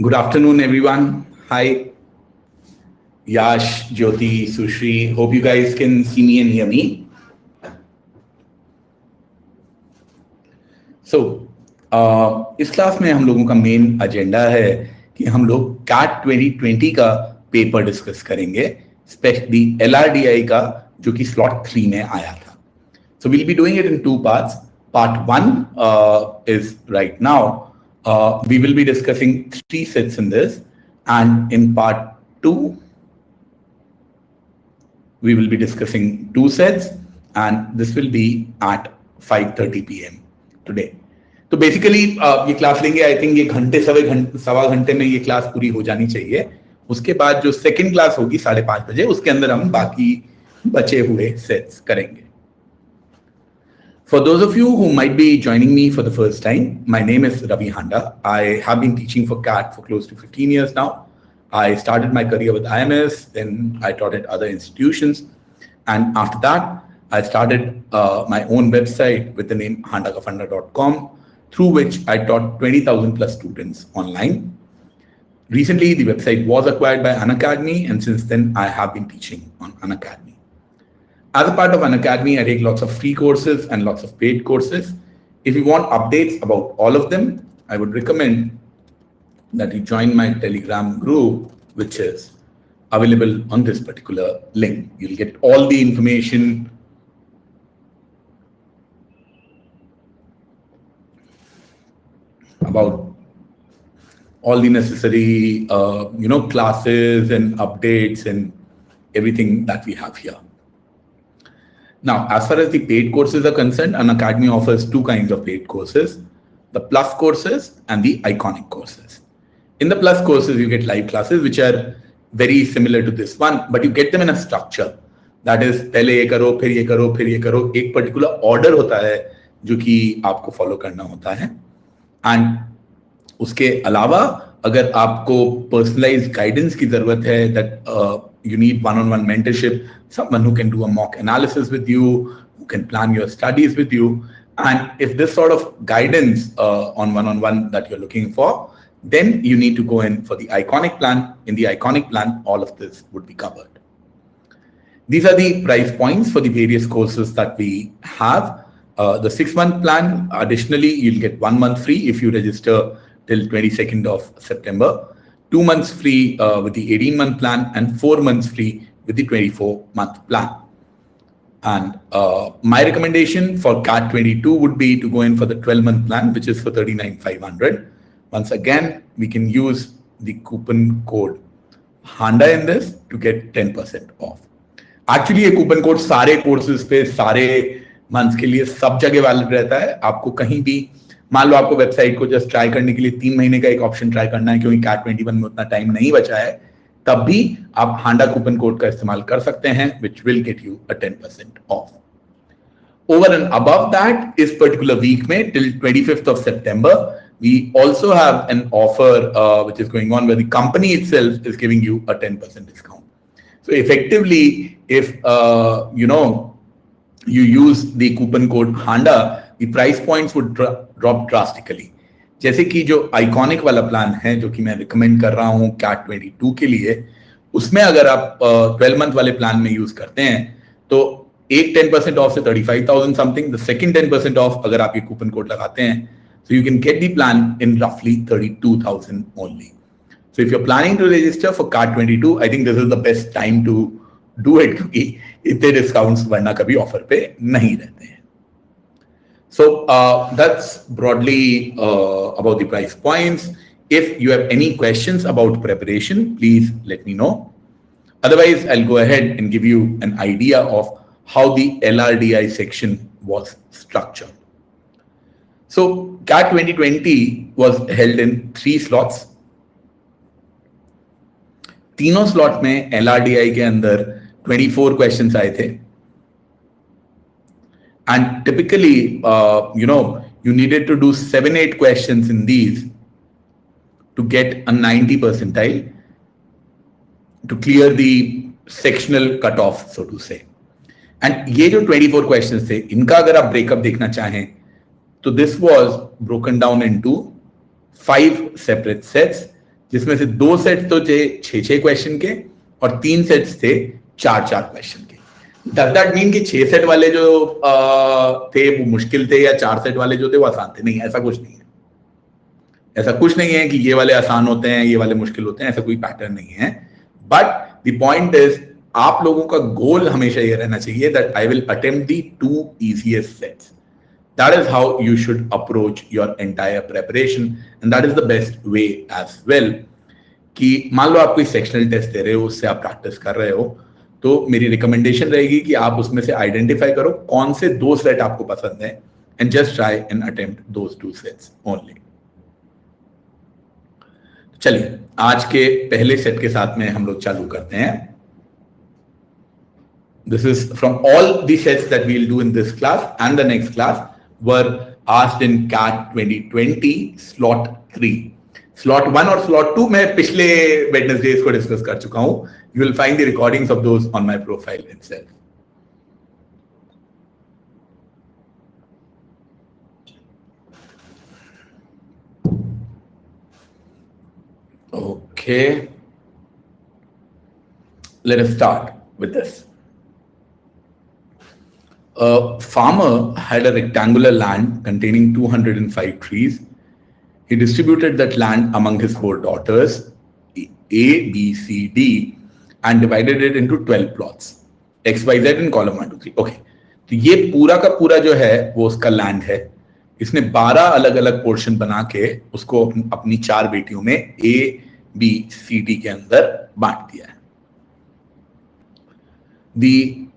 Good afternoon, everyone. Hi, Yash, Jyoti, Sushri. Hope you guys can see me and hear me. So, इस class में हम लोगों का main agenda है कि हम लोग कैट 2020 का पेपर डिस्कस करेंगे, स्पेशली LRDI का जो कि स्लॉट 3 में आया था. So we'll be doing it in two parts. Part one is right now. We will be discussing 3 sets in this, and in part two, we will be discussing 2 sets, and this will be at 5:30 p.m. today. तो basically ये class लेंगे. I think ये सवा घंटे में ये class पूरी हो जानी चाहिए. उसके बाद जो सेकंड क्लास होगी 5:30 बजे, उसके अंदर हम बाकी बचे हुए सेट्स करेंगे. For those of you who might be joining me for the first time, my name is Ravi Handa. I have been teaching for CAT for close to 15 years now. I started my career with IMS, then I taught at other institutions. And after that, I started my own website with the name handakafunda.com, through which I taught 20,000 plus students online. Recently, the website was acquired by Unacademy, and since then, I have been teaching on Unacademy. As a part of Unacademy, I take lots of free courses and lots of paid courses. If you want updates about all of them, I would recommend that you join my Telegram group, which is available on this particular link. You'll get all the information about all the necessary, classes and updates and everything that we have here. Now, as far as the paid courses are concerned, Unacademy offers 2 kinds of paid courses: the Plus courses and the Iconic courses. In the Plus courses, you get live classes, which are very similar to this one, but you get them in a structure. That is, पहले ये करो, फिर ये करो, फिर ये करो. एक particular order होता है जो कि आपको follow करना होता है. And उसके अलावा अगर आपको personalized guidance की जरूरत है, that you need one-on-one mentorship, someone who can do a mock analysis with you, who can plan your studies with you. And if this sort of guidance on one-on-one that you're looking for, then you need to go in for the Iconic plan. In the Iconic plan, all of this would be covered. These are the price points for the various courses that we have. The 6-month plan, additionally, you'll get 1 month free if you register till 22nd of September. 2 months free with the 18-month plan, and 4 months free with the 24-month plan. And my recommendation for CAT 22 would be to go in for the 12-month plan, which is for 39,500. Once again, we can use the coupon code HANDA in this to get 10% off. Actually, ये coupon code सारे courses पे सारे months के लिए सब जगह valid रहता है. आपको कहीं भी, मान लो आपको वेबसाइट को जस्ट ट्राई करने के लिए 3 महीने का एक ऑप्शन ट्राई करना है क्योंकि CAT 21 में उतना टाइम नहीं बचा है, तब भी आप हांडा कूपन कोड का इस्तेमाल कर सकते हैं, which will get you a 10% off. Over and above that, इस particular week में till 25th of September, we also have an offer which is going on where the company itself is giving you a 10% discount. So effectively, if you use the coupon code HANDA, the price points would drop drastically. जैसे कि जो iconic वाला plan है जो कि मैं recommend कर रहा हूं CAT 22 के लिए, उसमें अगर आप 12 मंथ वाले प्लान में यूज करते हैं तो एक 10% ऑफ से 35,000 समथिंग, द सेकंड 10% ऑफ अगर आप ये कूपन कोड लगाते हैं, so you can get the plan in roughly 32,000 only. So if you're planning to register for CAT 22, I think this is the best time to do it क्योंकि इतने discounts वरना कभी offer पे नहीं रहते हैं. So that's broadly about the price points. If you have any questions about preparation, please let me know. Otherwise, I'll go ahead and give you an idea of how the LRDI section was structured. So CAT 2020 was held in 3 slots. तीनों slot में LRDI के अंदर 24 questions आए थे. And typically, you needed to do 7-8 questions in these to get a 90 percentile to clear the sectional cutoff, so to say. And ये जो 24 questions थे, इनका अगर आप ब्रेकअप देखना चाहें, तो this was broken down into 5 separate sets, जिसमें से 2 सेट तो थे 6-6 क्वेश्चन के और 3 सेट्स थे 4-4 क्वेश्चन के। डज दैट मीन कि 6 सेट वाले जो थे वो मुश्किल थे या 4 सेट वाले जो थे वो आसान थे? नहीं, ऐसा कुछ नहीं है। ऐसा कुछ नहीं है कि ये वाले आसान होते हैं ये वाले मुश्किल होते हैं, ऐसा कोई पैटर्न नहीं है। बट द पॉइंट इज, आप लोगों का गोल हमेशा ये रहना चाहिए that I will attempt the 2 easiest sets. That is how you should approach your entire preparation and that is the best way as well. कि मान लो आप कोई सेक्शनल टेस्ट दे रहे हो, उससे आप प्रैक्टिस कर रहे हो, तो मेरी रिकमेंडेशन रहेगी कि आप उसमें से आइडेंटिफाई करो कौन से 2 सेट आपको पसंद है and just try and attempt those 2 sets only. चलिए आज के पहले सेट के साथ में हम लोग चालू करते हैं। This is from all the sets that we'll do in this class and the next class were asked in CAT 2020 slot 3. Slot 1 और slot 2 मैं पिछले Wednesdays को डिस्कस कर चुका हूं। You will find the recordings of those on my profile itself. Okay, let us start with this. A farmer had a rectangular land containing 205 trees. He distributed that land among his 4 daughters, A, B, C, D, and divided it into 12 plots, X, Y, Z in column 1, 2, 3. Okay, तो ये पूरा का पूरा जो है वो उसका land है। इसने 12 अलग अलग पोर्शन बना के उसको अपनी 4 बेटियों में A, B, C, D के अंदर बांट दिया है। The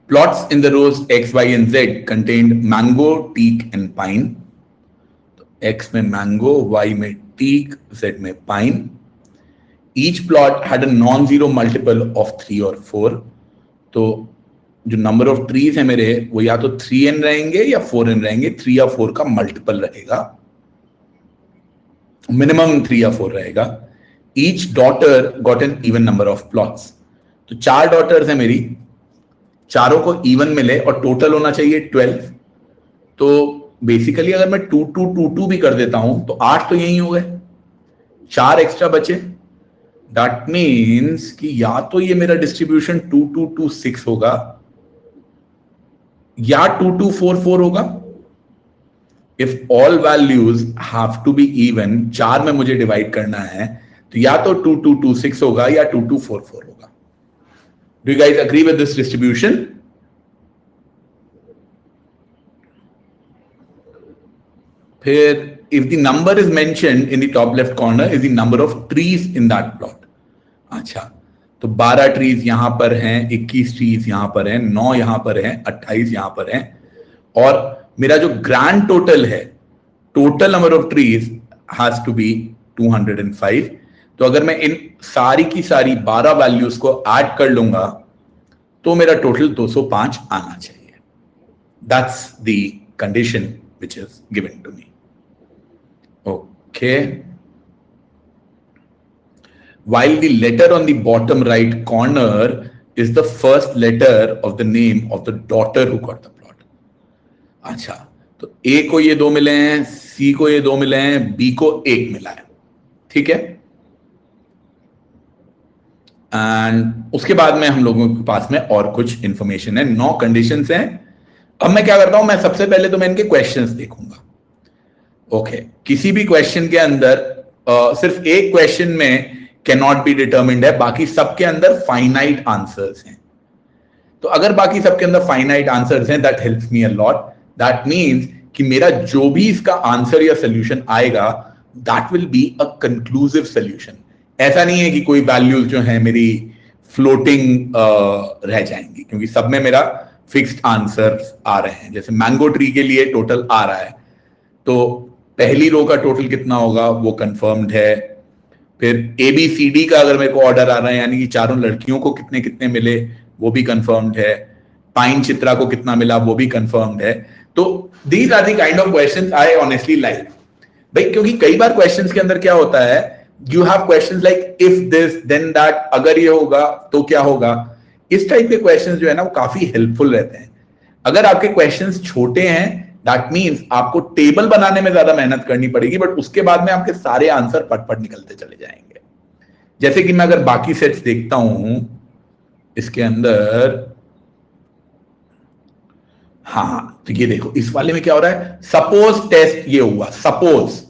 plots in the rows X, Y, and Z contained mango, teak, and pine. तो X में mango, Y में teak, Z में pine. Each plot had a non-zero multiple of 3 or 4. तो जो number of trees है मेरे वो या तो 3n रहेंगे या 4n रहेंगे। 3 या 4 का मल्टीपल रहेगा, मिनिमम 3 या 4 रहेगा। Each daughter got an even number of plots. तो 4 daughters है मेरी, चारों को इवन मिले और टोटल होना चाहिए 12। तो बेसिकली अगर मैं 2 2 2 2 भी कर देता हूं तो 8 तो यही हो गए, 4 एक्स्ट्रा बचे। दैट मीन्स कि या तो ये मेरा डिस्ट्रीब्यूशन 2 2 2 6 होगा या 2 2 4 4 होगा। If all values have to be even, 4 में मुझे डिवाइड करना है तो या तो 2 2 2 6 होगा या 2 2 4 4 होगा। Do you guys agree with this distribution? फिर, if the number is mentioned in the top left corner is the number of trees in that plot. अच्छा, तो 12 ट्रीज यहां पर हैं, 21 ट्रीज यहां पर हैं, 9 यहां पर हैं, 28 यहां पर हैं, और मेरा जो ग्रैंड टोटल है, total number of trees has to be 205। तो अगर मैं इन सारी की सारी 12 वैल्यूज को ऐड कर लूंगा तो मेरा टोटल 205 आना चाहिए। That's the condition which is given to me. Okay, while the letter on the bottom right corner is the first letter of the name of the daughter who got the plot. अच्छा, तो A को ये 2 मिले हैं, C को ये 2 मिले हैं, B को 1 मिला है, ठीक है। एंड उसके बाद में हम लोगों के पास में और कुछ इंफॉर्मेशन है, 9 कंडीशंस हैं। अब मैं क्या करता हूं, मैं सबसे पहले तो मैं इनके क्वेश्चंस देखूंगा। ओके, किसी भी क्वेश्चन के अंदर सिर्फ एक क्वेश्चन में कैन नॉट बी डिटर्मिन्ड है, बाकी सबके अंदर फाइनाइट आंसर्स हैं। तो अगर बाकी सबके अंदर फाइनाइट आंसर्स हैं, that helps me a lot. That means कि मेरा जो भी इसका आंसर या सोल्यूशन आएगा that will be a conclusive solution. ऐसा नहीं है कि कोई वैल्यूज जो है मेरी फ्लोटिंग रह जाएंगी, क्योंकि सब में मेरा फिक्स्ड आंसर आ रहे हैं। जैसे मैंगो ट्री के लिए टोटल आ रहा है, तो पहली रो का टोटल कितना होगा वो कंफर्म्ड है। फिर ABCD का अगर मेरे को ऑर्डर आ रहा है, यानी कि चारों लड़कियों को कितने कितने मिले वो भी कंफर्म्ड है। पाइन चित्रा को कितना मिला वो भी कंफर्म्ड है। तो these are the kind of questions I honestly like भाई, क्योंकि कई बार क्वेश्चंस के अंदर क्या होता है, you have questions like if this then that, अगर ये होगा तो क्या होगा। इस टाइप के क्वेश्चंस जो है ना वो काफी हेल्पफुल रहते हैं। अगर आपके क्वेश्चंस छोटे हैं दैट मीन्स आपको टेबल बनाने में ज्यादा मेहनत करनी पड़ेगी, बट उसके बाद में आपके सारे आंसर पट पट निकलते चले जाएंगे। जैसे कि मैं अगर बाकी सेट्स देखता हूं इसके अंदर, हाँ तो ये देखो इस वाले में क्या हो रहा है, सपोज टेस्ट ये हुआ, सपोज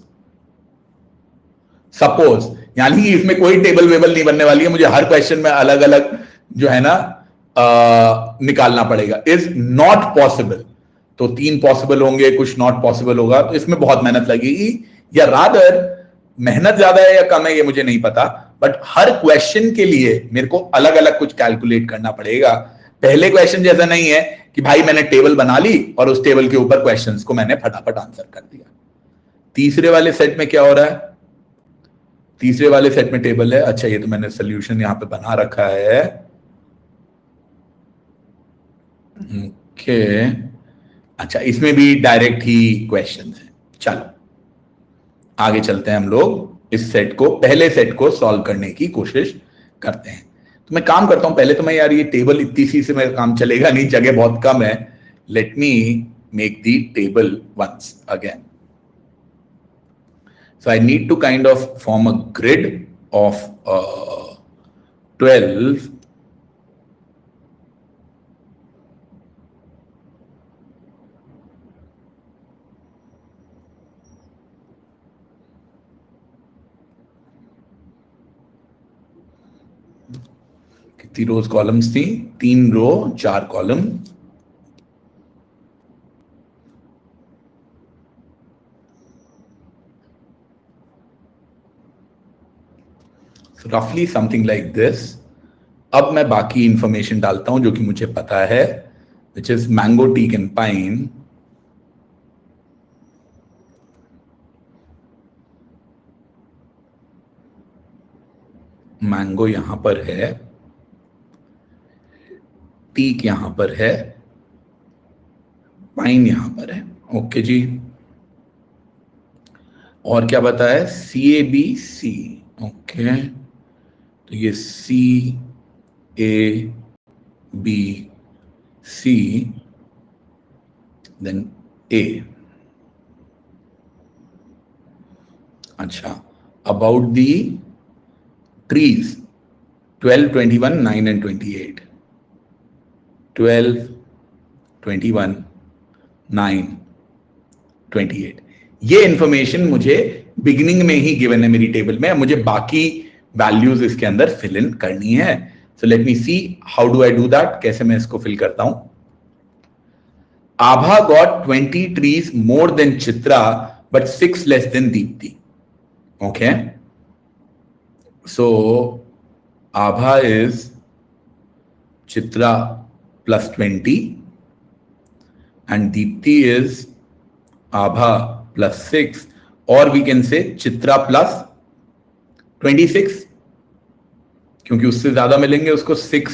यानी कि इसमें कोई टेबल वेबल नहीं बनने वाली है, मुझे हर क्वेश्चन में अलग अलग जो है ना निकालना पड़ेगा। इज नॉट पॉसिबल, तो 3 पॉसिबल होंगे, कुछ नॉट पॉसिबल होगा, तो इसमें बहुत मेहनत लगेगी, या रादर मेहनत ज्यादा है या कम है ये मुझे नहीं पता, बट हर क्वेश्चन के लिए मेरे को अलग अलग कुछ कैलकुलेट करना पड़ेगा। पहले क्वेश्चन जैसा नहीं है कि भाई मैंने टेबल बना ली और उस टेबल के ऊपर क्वेश्चंस को मैंने फटाफट आंसर कर दिया। तीसरे वाले सेट में क्या हो रहा है, तीसरे वाले सेट में टेबल है, अच्छा ये तो मैंने सोल्यूशन यहां पे बना रखा है, ओके अच्छा इसमें भी डायरेक्ट ही क्वेश्चन है। चलो आगे चलते हैं, हम लोग इस सेट को, पहले सेट को सॉल्व करने की कोशिश करते हैं। तो मैं काम करता हूं, पहले तो मैं यार ये टेबल इतनी सी से मेरा काम चलेगा नहीं, जगह बहुत कम है। Let me make the table once again. So I need to kind of form a grid of 12 कितनी रोज कॉलम्स थी, 3 रो 4 कॉलम। रफली समथिंग लाइक दिस। अब मैं बाकी इंफॉर्मेशन डालता हूं जो कि मुझे पता है, which is mango, teak and pine. Mango यहां पर है, टीक यहां पर है, पाइन यहां पर है, ओके जी। और क्या बताया, CABC, ओके तो ये CABC देन A। अच्छा अबाउट दी ट्रीज 12, 21, 9 एंड 28, 12, 21, 9, 28, ये इंफॉर्मेशन मुझे बिगिनिंग में ही गिवन है मेरी टेबल में, मुझे बाकी वैल्यूज इसके अंदर फिल इन करनी है। So let me see how do I do that, कैसे मैं इसको फिल करता हूं। Abha got 20 trees more than Chitra but 6 less than Deepti, okay so Abha is Chitra plus 20 and Deepti is Abha plus 6, or we can say Chitra plus 26, क्योंकि उससे ज्यादा मिलेंगे उसको, 6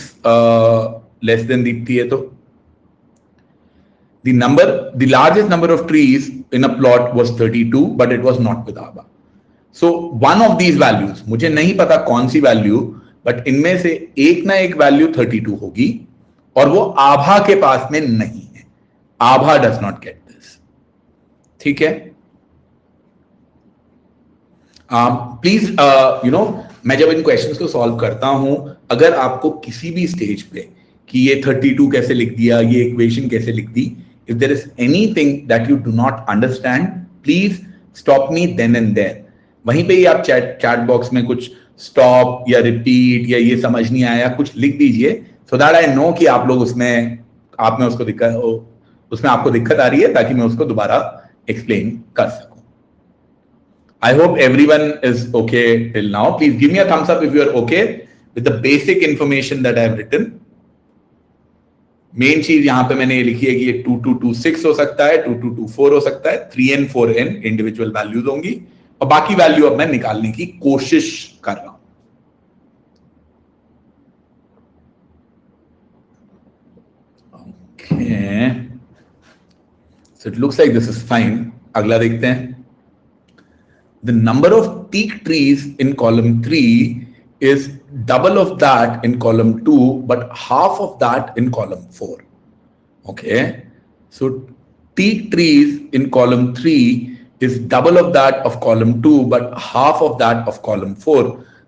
लेस देन दीप्ति है तो। the largest number of trees in a plot was 32 but it was not with Abha. so one of these values, मुझे नहीं पता कौन सी वैल्यू, बट इनमें से एक ना एक वैल्यू 32 होगी और वो आभा के पास में नहीं है, आभा डज नॉट गेट दिस, ठीक है। प्लीज मैं जब इन क्वेश्चंस को सॉल्व करता हूं, अगर आपको किसी भी स्टेज पे कि ये 32 कैसे लिख दिया, ये इक्वेशन कैसे लिख दी, if there is anything that you do not understand, please stop me then and there. वहीं पे ही आप चैट बॉक्स में कुछ स्टॉप या रिपीट या ये समझ नहीं आया कुछ लिख दीजिए, so that I know कि आप लोग उसमें उसको दिक्कत, उसमें आपको दिक्कत आ रही है, ताकि मैं उसको दोबारा एक्सप्लेन कर सकूं। I hope everyone is okay till now. Please give me a thumbs up if you are okay with the basic information that I have written. Main चीज यहां पे मैंने ये लिखी है कि ये 2226 हो सकता है, 2224 हो सकता है, 3n 4n इंडिविजुअल वैल्यूज होंगी, और बाकी वैल्यू अब मैं निकालने की कोशिश कर रहा हूं। So it looks like this is fine. अगला देखते हैं। The number of teak trees in column 3 is double of that in column 2 but half of that in column 4. Okay, so teak trees in column 3 is double of that of column 2 but half of that of column 4.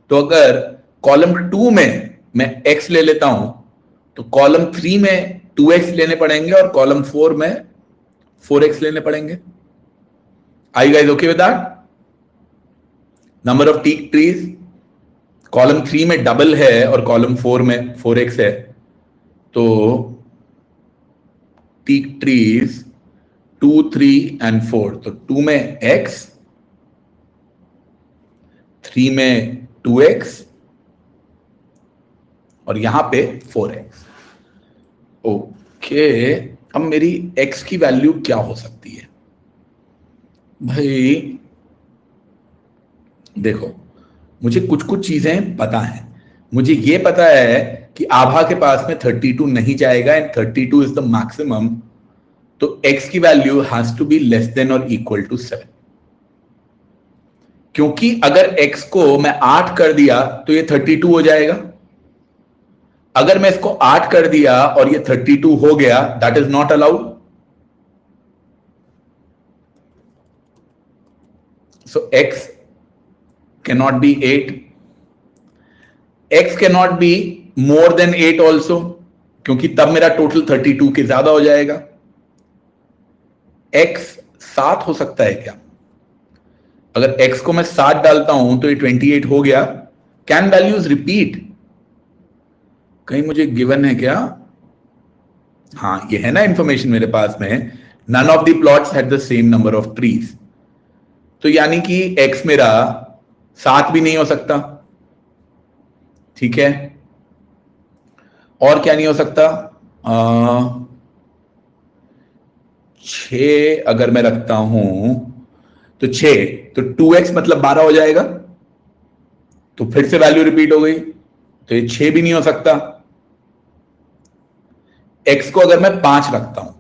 तो अगर column 2 में मैं x ले लेता हूं तो column 3 में 2x लेने पड़ेंगे और कॉलम 4 में 4x लेने पड़ेंगे. Are you guys okay with that? Number of teak trees column 3 में डबल है और कॉलम 4 में 4x है, तो टीक ट्रीज 2, 3 एंड 4. तो 2 में x, 3 में 2x और यहां पे 4x. ओके, अब मेरी x की वैल्यू क्या हो सकती है भाई? देखो, मुझे कुछ कुछ चीजें पता है. मुझे ये पता है कि आभा के पास में 32 नहीं जाएगा एंड 32 इज द मैक्सिमम. तो x की value has to be less than और इक्वल टू 7, क्योंकि अगर x को मैं 8 कर दिया तो ये 32 हो जाएगा. अगर मैं इसको 8 कर दिया और ये 32 हो गया, that is not allowed. So x cannot be 8. x cannot be more than 8 also, क्योंकि तब मेरा टोटल 32 के ज्यादा हो जाएगा. x 7 हो सकता है क्या? अगर x को मैं 7 डालता हूं तो ये 28 हो गया. Can values repeat? कहीं मुझे गिवन है क्या? हाँ, ये है ना इंफॉर्मेशन मेरे पास में. None of the plots had the same number of trees. तो यानी कि x मेरा 7 भी नहीं हो सकता. ठीक है, और क्या नहीं हो सकता? 6 अगर मैं रखता हूं तो 6, तो 2x मतलब 12 हो जाएगा. तो फिर से वैल्यू रिपीट हो गई, तो ये 6 भी नहीं हो सकता. x को अगर मैं 5 रखता हूं,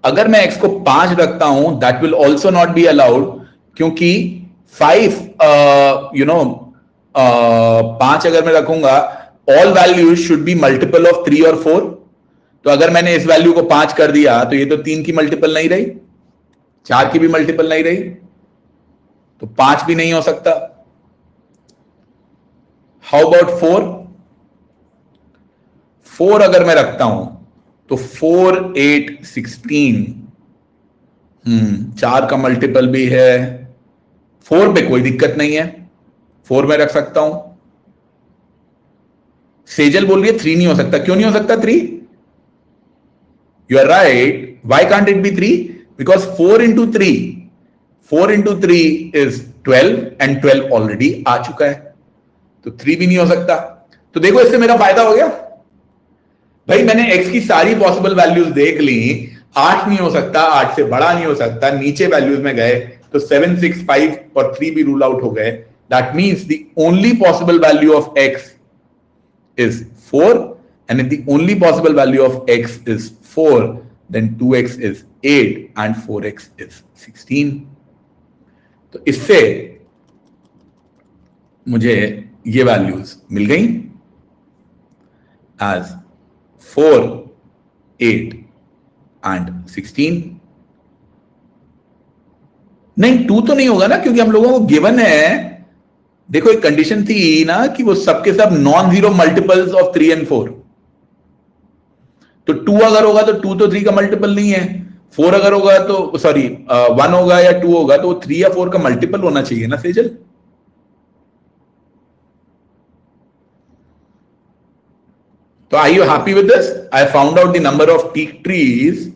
अगर मैं x को 5 रखता हूं, that will also not be allowed, क्योंकि 5 5 अगर मैं रखूंगा, all values should be multiple of 3 और 4. तो अगर मैंने इस वैल्यू को 5 कर दिया तो ये तो 3 की मल्टीपल नहीं रही, 4 की भी मल्टीपल नहीं रही, तो 5 भी नहीं हो सकता. How about 4? 4 अगर मैं रखता हूं तो 4, 8, 16. 4 का मल्टीपल भी है. 4 पे कोई दिक्कत नहीं है, 4 में रख सकता हूं. सेजल बोल रही है 3 नहीं हो सकता. क्यों नहीं हो सकता 3? You are right. Why can't it be 3? Because 4 into 3 is 12 and 12 already आ चुका है, तो 3 भी नहीं हो सकता. तो देखो, इससे मेरा फायदा हो गया भाई. मैंने x की सारी पॉसिबल वैल्यूज देख ली. 8 नहीं हो सकता, 8 से बड़ा नहीं हो सकता. नीचे वैल्यूज में गए तो 7, 6, 5 और 3 भी रूल आउट हो गए. That means the only possible value of x is 4, and if the only possible value of x is 4, then 2x is 8 and 4x is 16. तो इससे मुझे ये वैल्यूज मिल गई as 4, 8 and 16. नहीं, 2 तो नहीं होगा ना, क्योंकि हम लोगों को गिवन है. देखो, एक कंडीशन थी ना कि वो सबके सब non zero multiples of 3 and 4. तो 2 अगर होगा तो 2 तो 3 का मल्टीपल नहीं है. 4 अगर होगा तो 1 होगा या 2 होगा तो 3 या 4 का मल्टीपल होना चाहिए ना सेजल. तो are you happy with this? I found out the number of teak trees.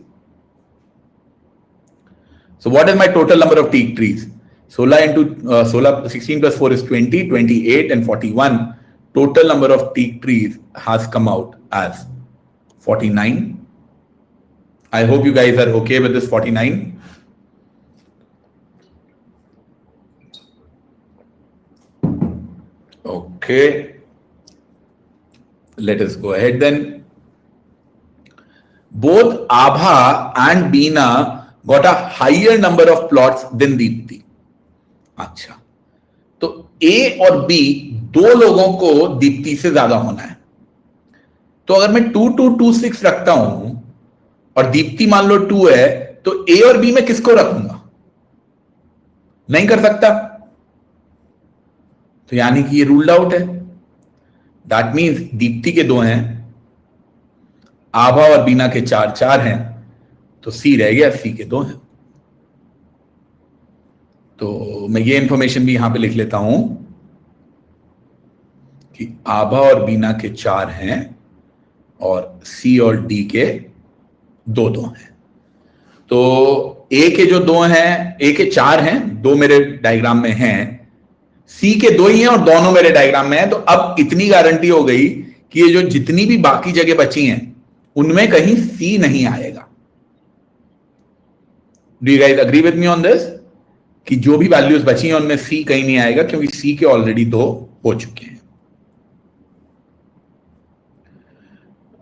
So what is my total number of teak trees? 16 plus 4 is 20, 28 and 41. Total number of teak trees has come out as 49. I hope you guys are okay with this 49. Okay. Let us go ahead then. Both Abha and Beena got a higher number of plots than Deepti. अच्छा, तो A और B दो लोगों को दीप्ति से ज्यादा होना है. तो अगर मैं 2, 2, 2, 6 रखता हूं और दीप्ति मान लो 2 है, तो A और B में किसको रखूंगा? नहीं कर सकता. तो यानी कि ये रूल्ड आउट है। दैट मीन्स दीप्ति के 2 हैं, आभा और बीना के 4 हैं, तो सी रह गया, सी के 2 हैं। तो मैं ये इंफॉर्मेशन भी यहां पे लिख लेता हूं कि आभा और बीना के 4 हैं और सी और डी के 2 हैं। तो ए के जो 2 हैं, ए के 4 हैं, 2 मेरे डायग्राम में हैं, सी के 2 ही हैं और दोनों मेरे डायग्राम में हैं। तो अब इतनी गारंटी हो गई कि ये जो जितनी भी बाकी जगह बची हैं उनमें कहीं सी नहीं आएगा। Do you guys agree with me on this कि जो भी वैल्यूज बची हैं उनमें सी कहीं नहीं आएगा, क्योंकि सी के ऑलरेडी 2 हो चुके हैं।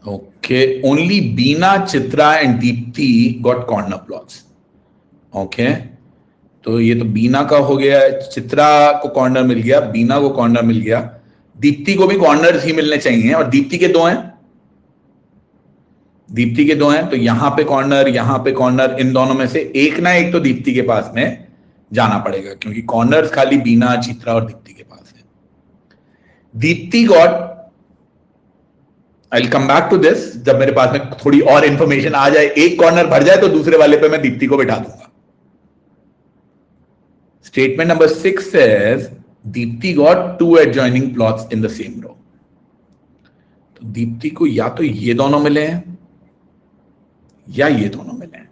Okay, only Bina, Chitra and Deepti got corner plots. Okay, तो ये तो बीना का हो गया, चित्रा को कॉर्नर मिल गया, बीना को कॉर्नर मिल गया, दीप्ति को भी कॉर्नर्स ही मिलने चाहिए, और दीप्ति के 2 हैं, दीप्ति के 2 हैं, तो यहां पे कॉर्नर, इन दोनों में से एक ना एक तो दीप्ति के पास में जाना पड़ेगा, क्योंकि कॉर्नर्स खाली बीना, चित्रा और दीप्ति के पास है। Deepti got, I will come back to this, जब मेरे पास में थोड़ी और इंफॉर्मेशन आ जाए, एक कॉर्नर भर जाए तो दूसरे वाले पे मैं दीप्ति को बिठा दूंगा। Statement number 6 says Deepti got 2 adjoining plots in the same row. तो दीप्ति को या तो ये दोनों मिले हैं या ये दोनों मिले हैं।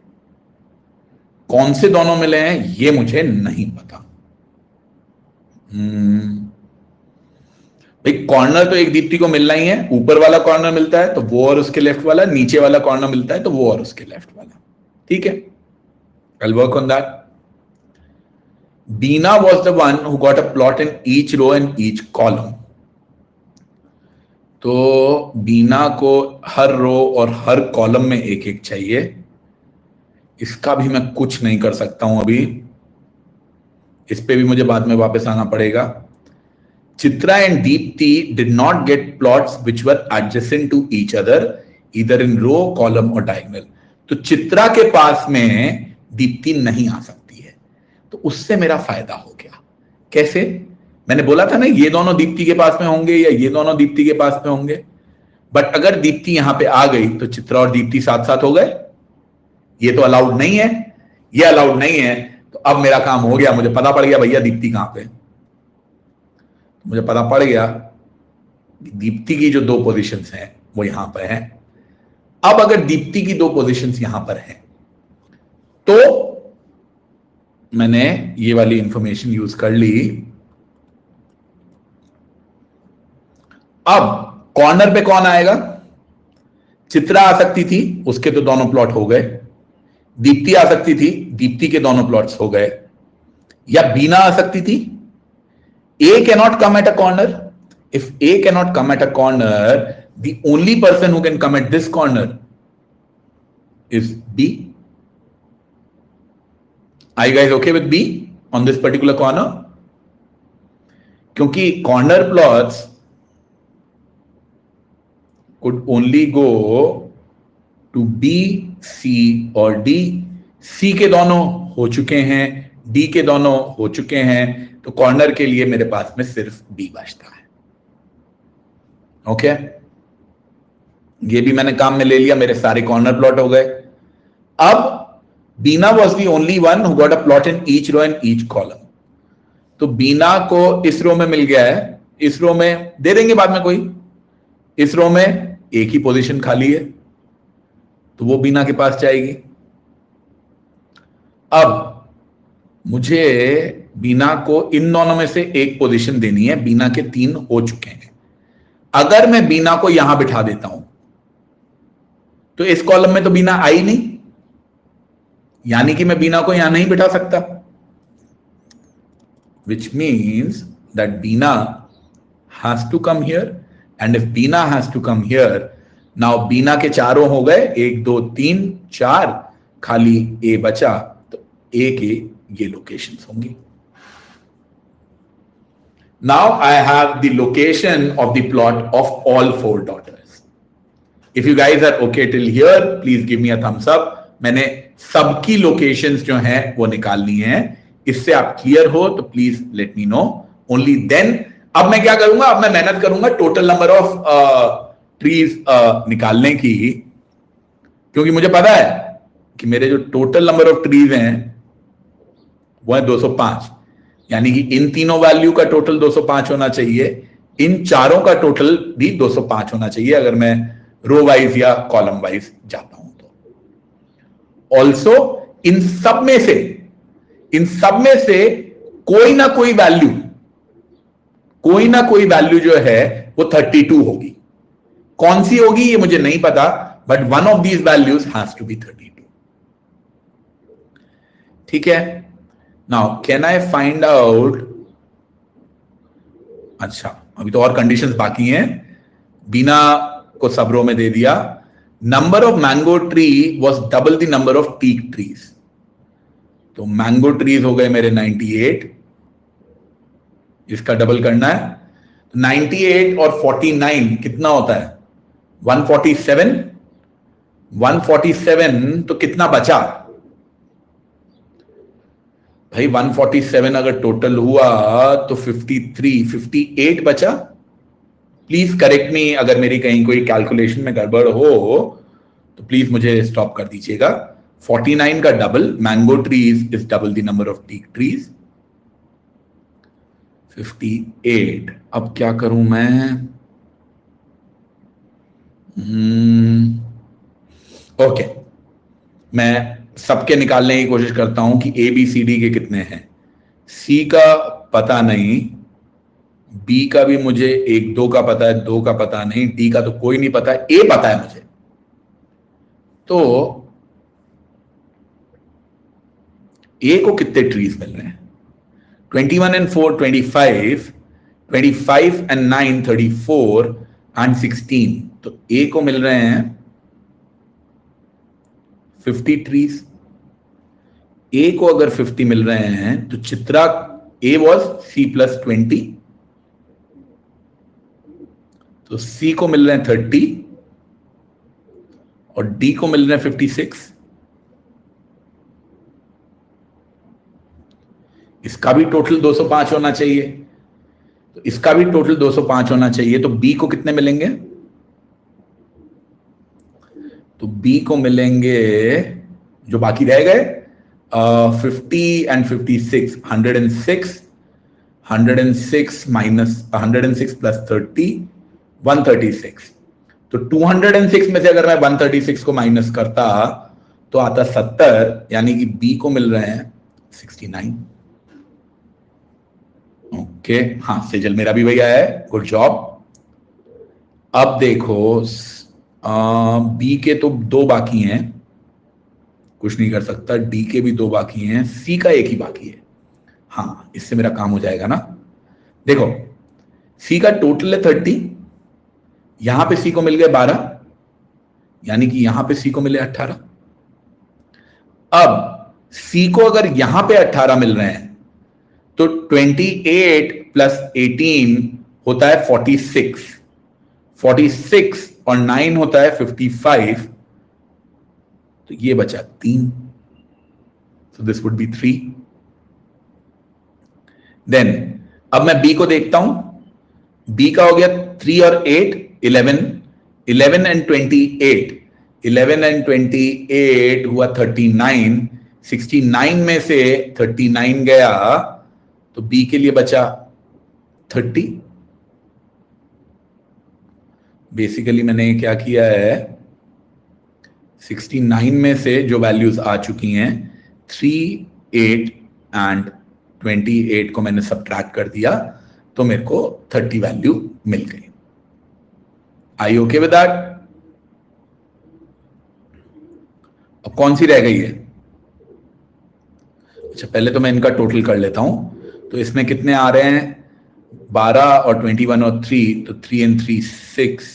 कौन से दोनों मिले हैं ये मुझे नहीं पता। भाई कॉर्नर तो एक दीप्ति को मिलना ही है, ऊपर वाला कॉर्नर मिलता है तो वो और उसके लेफ्ट वाला, नीचे वाला कॉर्नर मिलता है तो वो और उसके लेफ्ट वाला। ठीक है, I'll work on that. Beena was the one who got a plot in each row and each column. तो बीना को हर रो और हर कॉलम में एक एक चाहिए। इसका भी मैं कुछ नहीं कर सकता हूं अभी, इस पे भी मुझे बाद में वापस आना पड़ेगा। Chitra and Deepti did not get plots which were adjacent to each other either in row, column और डायगोनल। तो चित्रा के पास में दीप्ति नहीं आ सकती, तो उससे मेरा फायदा हो गया। कैसे? मैंने बोला था ना ये दोनों दीप्ति के पास में होंगे या ये दोनों दीप्ति के पास में होंगे, बट अगर दीप्ति यहां पे आ गई तो चित्रा और दीप्ति साथ साथ हो गए। ये तो अलाउड नहीं है, ये अलाउड नहीं है, तो अब मेरा काम हो गया, मुझे पता पड़ गया भैया दीप्ति कहां पे। मुझे पता पड़ गया दीप्ति की जो 2 पोजीशंस हैं वो यहां पर हैं। अब अगर दीप्ति की 2 पोजीशंस यहां पर हैं तो मैंने ये वाली इंफॉर्मेशन यूज कर ली। अब कॉर्नर पे कौन आएगा? चित्रा आ सकती थी, उसके तो दोनों प्लॉट हो गए। दीप्ति आ सकती थी, दीप्ति के दोनों प्लॉट्स हो गए। या बीना आ सकती थी। A cannot come at a corner. If A cannot come at a corner, the only person who can come at this corner is B. Are you guys okay with B on this particular corner? क्योंकि corner plots could only go to B, C और D. C के दोनों हो चुके हैं, D के दोनों हो चुके हैं, तो कॉर्नर के लिए मेरे पास में सिर्फ B बचता है। ओके, ये भी मैंने काम में ले लिया, मेरे सारे कॉर्नर प्लॉट हो गए। अब Beena was the only one who got a plot in each row and each column. तो बीना को इस रो में मिल गया है, इस रो में दे देंगे बाद में कोई, इस रो में एक ही पोजीशन खाली है तो वो बीना के पास जाएगी। अब मुझे बीना को इन दोनों में से एक पोजीशन देनी है, बीना के 3 हो चुके हैं। अगर मैं बीना को यहां बिठा देता हूं तो इस कॉलम में तो बीना आई नहीं, यानी कि मैं बीना को यहां नहीं बिठा सकता, which means that Beena has to come here, and if Beena has to come here, now Beena के 4 हो गए, 1 2 3 4, खाली A बचा, तो A के ये लोकेशंस होंगी। Now I have the location of the plot of all 4 daughters. If you guys are okay till here, please give me a thumbs up. मैंने सबकी लोकेशंस जो हैं वो निकालनी है। इससे आप क्लियर हो तो please let me know, only then अब मैं क्या करूंगा, अब मैं मेहनत करूंगा टोटल नंबर ऑफ ट्रीज निकालने की, क्योंकि मुझे पता है कि मेरे जो टोटल नंबर ऑफ ट्रीज हैं वो है 205, यानी कि इन तीनों वैल्यू का टोटल 205 होना चाहिए, इन चारों का टोटल भी 205 होना चाहिए अगर मैं रो वाइज या कॉलम वाइज जाता हूं तो। ऑल्सो इन सब में से कोई ना कोई वैल्यू जो है वो 32 होगी। कौन सी होगी ये मुझे नहीं पता, but one of these values has to be 32। ठीक है, now can I find out, अच्छा अभी तो और कंडीशंस बाकी हैं, बीना को सब रो में दे दिया। Number of mango tree was double the number of teak trees, तो मैंगो ट्रीज हो गए मेरे 98, इसका डबल करना है, 98 और 49 कितना होता है 147, 147 तो कितना बचा भाई, 147 अगर टोटल हुआ तो 53, 58 बचा। प्लीज करेक्ट मी अगर मेरी कहीं कोई कैलकुलेशन में गड़बड़ हो तो प्लीज मुझे स्टॉप कर दीजिएगा। 49 का double, mango trees is double the number of teak trees, 58। अब क्या करूं मैं, ओके, मैं सबके निकालने की कोशिश करता हूं कि ए बी सी डी के कितने हैं। सी का पता नहीं, बी का भी मुझे 1 2 का पता है, 2 का पता नहीं, डी का तो कोई नहीं पता है, ए पता है मुझे। तो ए को कितने ट्रीज मिल रहे हैं, 21 and 4 25, 25 and 9 34 and 16, तो ए को मिल रहे हैं 50 ट्रीज। ए को अगर 50 मिल रहे हैं तो Chitra A was C plus 20, तो सी को मिल रहे हैं 30 और डी को मिल रहे हैं 56। इसका भी टोटल 205 होना चाहिए, तो इसका भी टोटल 205 होना चाहिए, तो बी को कितने मिलेंगे, तो बी को मिलेंगे जो बाकी रह गए 50 and 56, 106, 106 माइनस 106 प्लस 30, 136। तो 206 में से अगर मैं 136 को माइनस करता तो आता 70, यानी कि बी को मिल रहे हैं 69। ओके, हाँ सेजल मेरा भी भैया है, गुड जॉब। अब देखो बी के तो 2 बाकी हैं, कुछ नहीं कर सकता, डी के भी 2 बाकी हैं, सी का 1 ही बाकी है। हाँ इससे मेरा काम हो जाएगा ना। देखो सी का टोटल है 30, यहां पे सी को मिल गए 12, यानी कि यहां पे सी को मिले 18। अब सी को अगर यहां पे 18 मिल रहे हैं तो 28 प्लस 18 होता है 46, 46 और 9 होता है 55, तो ये बचा 3, so this would be 3। Then अब मैं बी को देखता हूं, बी का हो गया 3 और 8 11, 11 and 28, 11 and 28 हुआ 39, 69 में से 39 गया तो बी के लिए बचा 30। बेसिकली मैंने क्या किया है, 69 में से जो वैल्यूज आ चुकी हैं 3, 8 and 28 को मैंने सब्ट्रैक्ट कर दिया तो मेरे को 30 वैल्यू मिल गई। Are you okay with that? अब कौन सी रह गई है, अच्छा पहले तो मैं इनका टोटल कर लेता हूं, तो इसमें कितने आ रहे हैं 12 और 21 और 3, तो 3 and 3 6,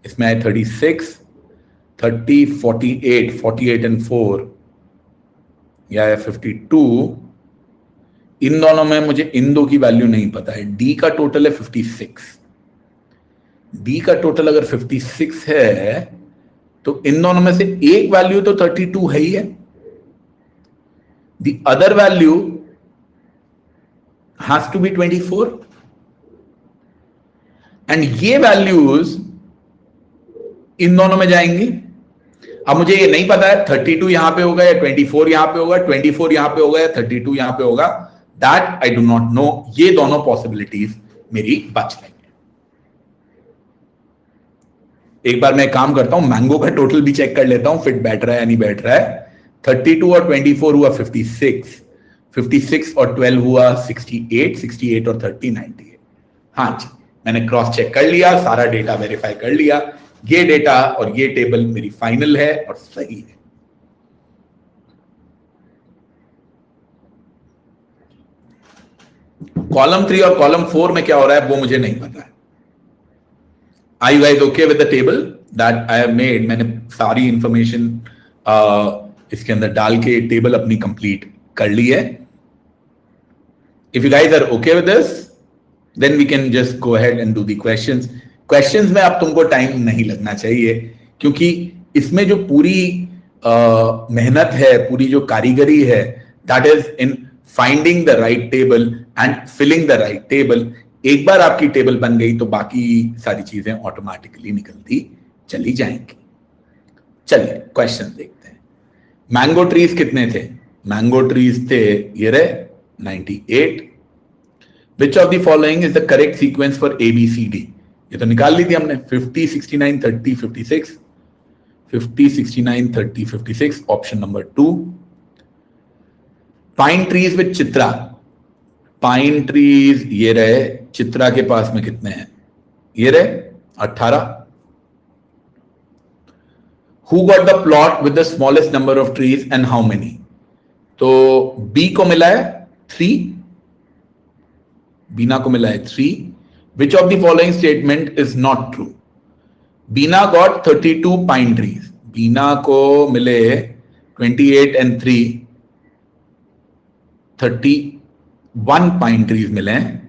इसमें आए 36, 30, 48, 48 and 4 या 52। इन दोनों में मुझे इन 2 की वैल्यू नहीं पता है। डी का टोटल है 56, डी का टोटल अगर 56 है तो इन दोनों में से एक वैल्यू तो 32 है ही है, the other value, has to be 24 and ये वैल्यूज इन दोनों में जाएंगी। अब मुझे ये नहीं पता है 32 यहां पे होगा या 24 यहां पे होगा, 24 यहां पे होगा या 32 यहां पे होगा, that I do not know. ये दोनों पॉसिबिलिटीज मेरी बच लेंगे। एक बार मैं काम करता हूं, मैंगो का टोटल भी चेक कर लेता हूं, फिट बैठ रहा है या नहीं बैठ रहा है। 32 और 24 हुआ 56, 56 और 12 हुआ 68, 68 और 30 98। हाँ जी, मैंने क्रॉस चेक कर लिया, सारा डेटा वेरीफाई कर लिया, ये डेटा और ये टेबल मेरी फाइनल है और सही है। कॉलम 3 और कॉलम 4 में क्या हो रहा है वो मुझे नहीं पता है। Are you guys okay with the table that I have made? मैंने सारी इंफॉर्मेशन इसके अंदर डाल के टेबल अपनी कंप्लीट कर ली है। If you guys are okay with this, then we can just go ahead and do the questions. Questions में अब तुमको टाइम नहीं लगना चाहिए, क्योंकि इसमें जो पूरी मेहनत है, पूरी जो कारीगरी है, that is in finding the right table and filling the right table. एक बार आपकी टेबल बन गई तो बाकी सारी चीजें ऑटोमेटिकली निकलती चली जाएंगी। चलिए क्वेश्चन देखते हैं। मैंगो ट्रीज कितने थे? मैंगो ट्रीज थे ये रहे 98। विच of the following is the correct sequence for ABCD? ये तो निकाल ली थी हमने, 50 69 30 56, 50 69 30 56, option number 2। Pine trees with Chitra, pine trees ये रहे, चित्रा के पास में कितने हैं? ये रहे 18। Who got the plot with the smallest number of trees and how many? तो B को मिला है 3, बीना को मिला है 3। Which of the following statement is not true? Bina got 32 pine trees. बीना को मिले 28 and 3 31 पाइन ट्रीज मिले हैं।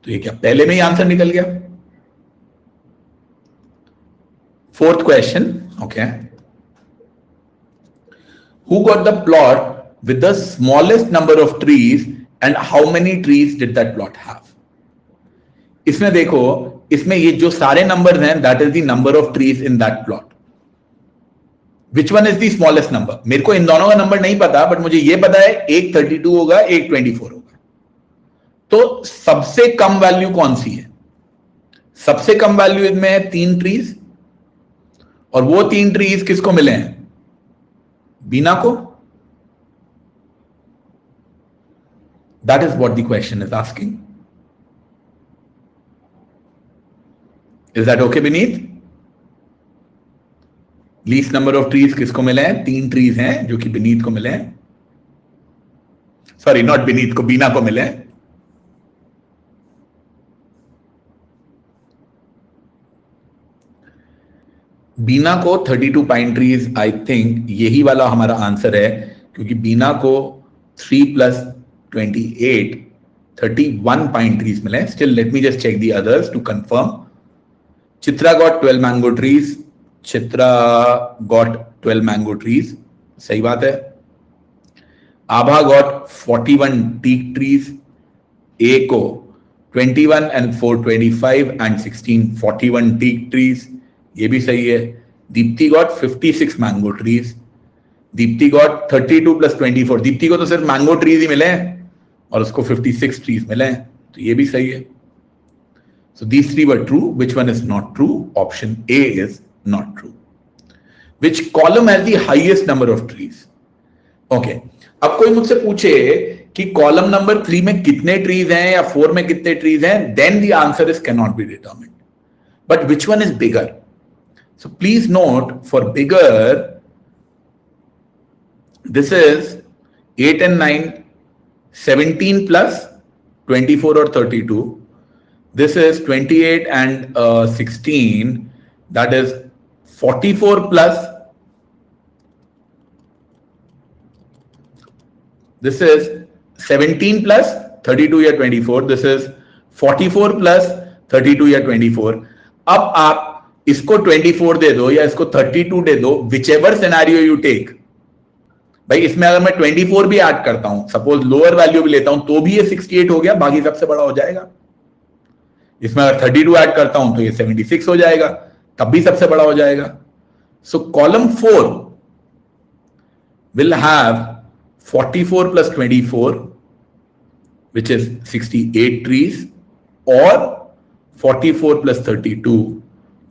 तो ये क्या पहले में ही आंसर निकल गया? 4th question, okay. Who got the plot with the smallest number of trees and how many trees did that plot have? इसमें देखो, इसमें ये जो सारे नंबर्स हैं, that is the number of trees in that plot. Which one is the smallest number? मेरे को इन दोनों का नंबर नहीं पता, बट मुझे ये पता है एक 32 होगा, एक 24 होगा। तो सबसे कम वैल्यू कौन सी है? सबसे कम वैल्यू इसमें है 3 ट्रीज, और वो 3 ट्रीज किसको मिले हैं? बीना को। That is what the question is asking. Is that okay Vineet? Least number of trees किसको मिले हैं? 3 ट्रीज हैं जो कि विनीत को मिले हैं, सॉरी नॉट विनीत को, बीना को मिले हैं। बीना को 32 पाइन ट्रीज, आई थिंक यही वाला हमारा आंसर है, क्योंकि बीना को 3 + 28 31 पाइन ट्रीज मिले। Still let me just check the others to confirm. Chitra got 12 mango trees, Chitra got 12 mango trees, सही बात है। Abha got 41 teak trees, A को 21 and 4 25 and 16 41 टीक ट्रीज, ये भी सही है। Deepti got 56 mango trees, Deepti got 32 + 24, Deepti को तो सिर्फ मैंगो ट्रीज ही मिले हैं और उसको 56 ट्रीज मिले हैं, तो ये भी सही है। So these 3 were true. Which one is not true? Option A is not true. Which column has the highest number of trees? Okay. अब कोई मुझसे पूछे कि कॉलम नंबर 3 में कितने ट्रीज हैं या 4 में कितने ट्रीज हैं, then the answer is cannot be determined. But which one is bigger? So please note, for bigger, this is 8 and 9, 17 plus 24 or 32. This is 28 and 16, that is 44 plus, this is 17 plus 32 या 24, this is 44 plus 32 या 24। अब आप इसको 24 दे दो या इसको 32 दे दो, whichever scenario you take, भाई इसमें अगर मैं 24 भी ऐड करता हूं, सपोज लोअर वैल्यू भी लेता हूं, तो भी ये 68 हो गया, बाकी सबसे बड़ा हो जाएगा। इसमें अगर 32 ऐड करता हूं तो ये 76 हो जाएगा, तब भी सबसे बड़ा हो जाएगा। सो column 4 will have 44 plus 24, which is 68 trees, or 44 plus 32,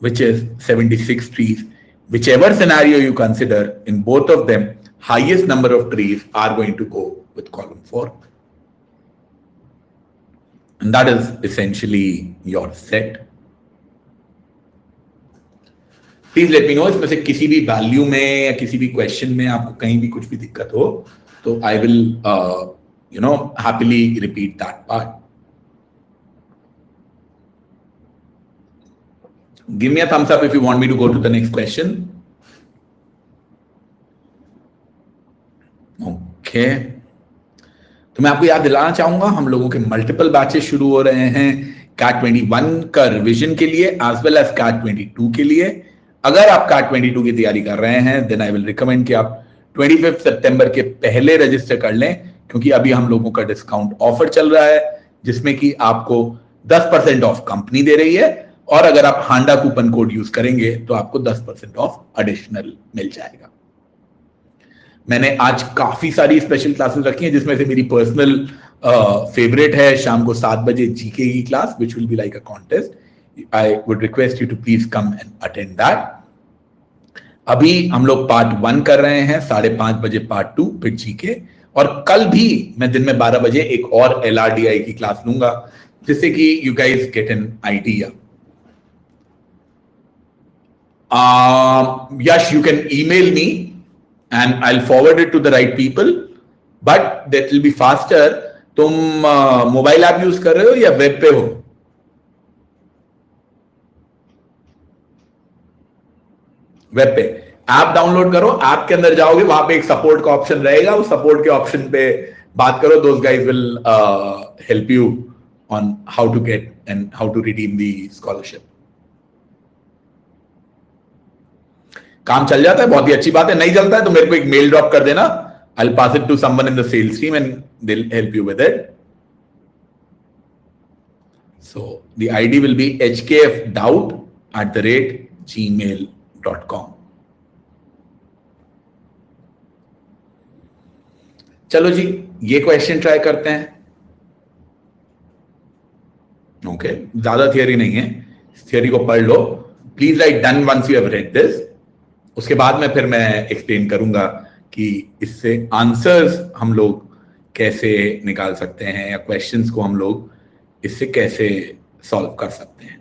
which is 76 trees. Whichever scenario you consider, in both of them, highest number of trees are going to go with column 4. And that is essentially your set. Please let me no इसमें से किसी भी value में या किसी भी question में आपको कहीं भी कुछ भी दिक्कत हो, तो I will happily repeat that part. Give me a thumbs up if you want me to go to the next question. Okay, तो मैं आपको याद दिलाना चाहूंगा हम लोगों के मल्टीपल बैचेस शुरू हो रहे हैं कैट 21 का रिवीजन के लिए एज वेल एज कैट 22 के लिए. अगर आप कैट 22 की तैयारी कर रहे हैं देन आई विल रिकमेंड कि आप 25 सितंबर के पहले रजिस्टर कर लें, क्योंकि अभी हम लोगों का डिस्काउंट ऑफर चल रहा है जिसमें कि आपको 10% ऑफ कंपनी दे रही है, और अगर आप हांडा कूपन कोड यूज करेंगे तो आपको 10% ऑफ एडिशनल मिल जाएगा. मैंने आज काफी सारी स्पेशल क्लासेस रखी हैं, जिसमें से मेरी पर्सनल फेवरेट है शाम को 7 बजे जीके की class, which will be like a contest. I would request you to please come and attend that. अभी हम लोग पार्ट 1 कर रहे हैं, 5:30 बजे पार्ट 2, फिर जीके, और कल भी मैं दिन में 12 बजे एक और LRDI की क्लास लूंगा, जिससे कि you guys get an idea. Yash, you can email me and I'll forward it to the right people, but that will be faster. तुम मोबाइल ऐप यूज कर रहे हो या वेब पे हो? वेब पे. ऐप डाउनलोड करो, ऐप के अंदर जाओगे, वहां पे एक सपोर्ट का ऑप्शन रहेगा, उस सपोर्ट के ऑप्शन पे बात करो. Those guys will help you on how to get and how to redeem the scholarship. काम चल जाता है, बहुत ही अच्छी बात है. नहीं चलता है तो मेरे को एक मेल ड्रॉप कर देना, I will pass it to someone in the sales team and they will help you with it. So the ID will be hkfdoubt@gmail.com. चलो जी, ये क्वेश्चन ट्राई करते हैं. ओके, ज्यादा थियरी नहीं है, थियरी को पढ़ लो. Please write down once you have read this. उसके बाद में फिर मैं एक्सप्लेन करूंगा कि इससे आंसर्स हम लोग कैसे निकाल सकते हैं, या क्वेश्चंस को हम लोग इससे कैसे सॉल्व कर सकते हैं.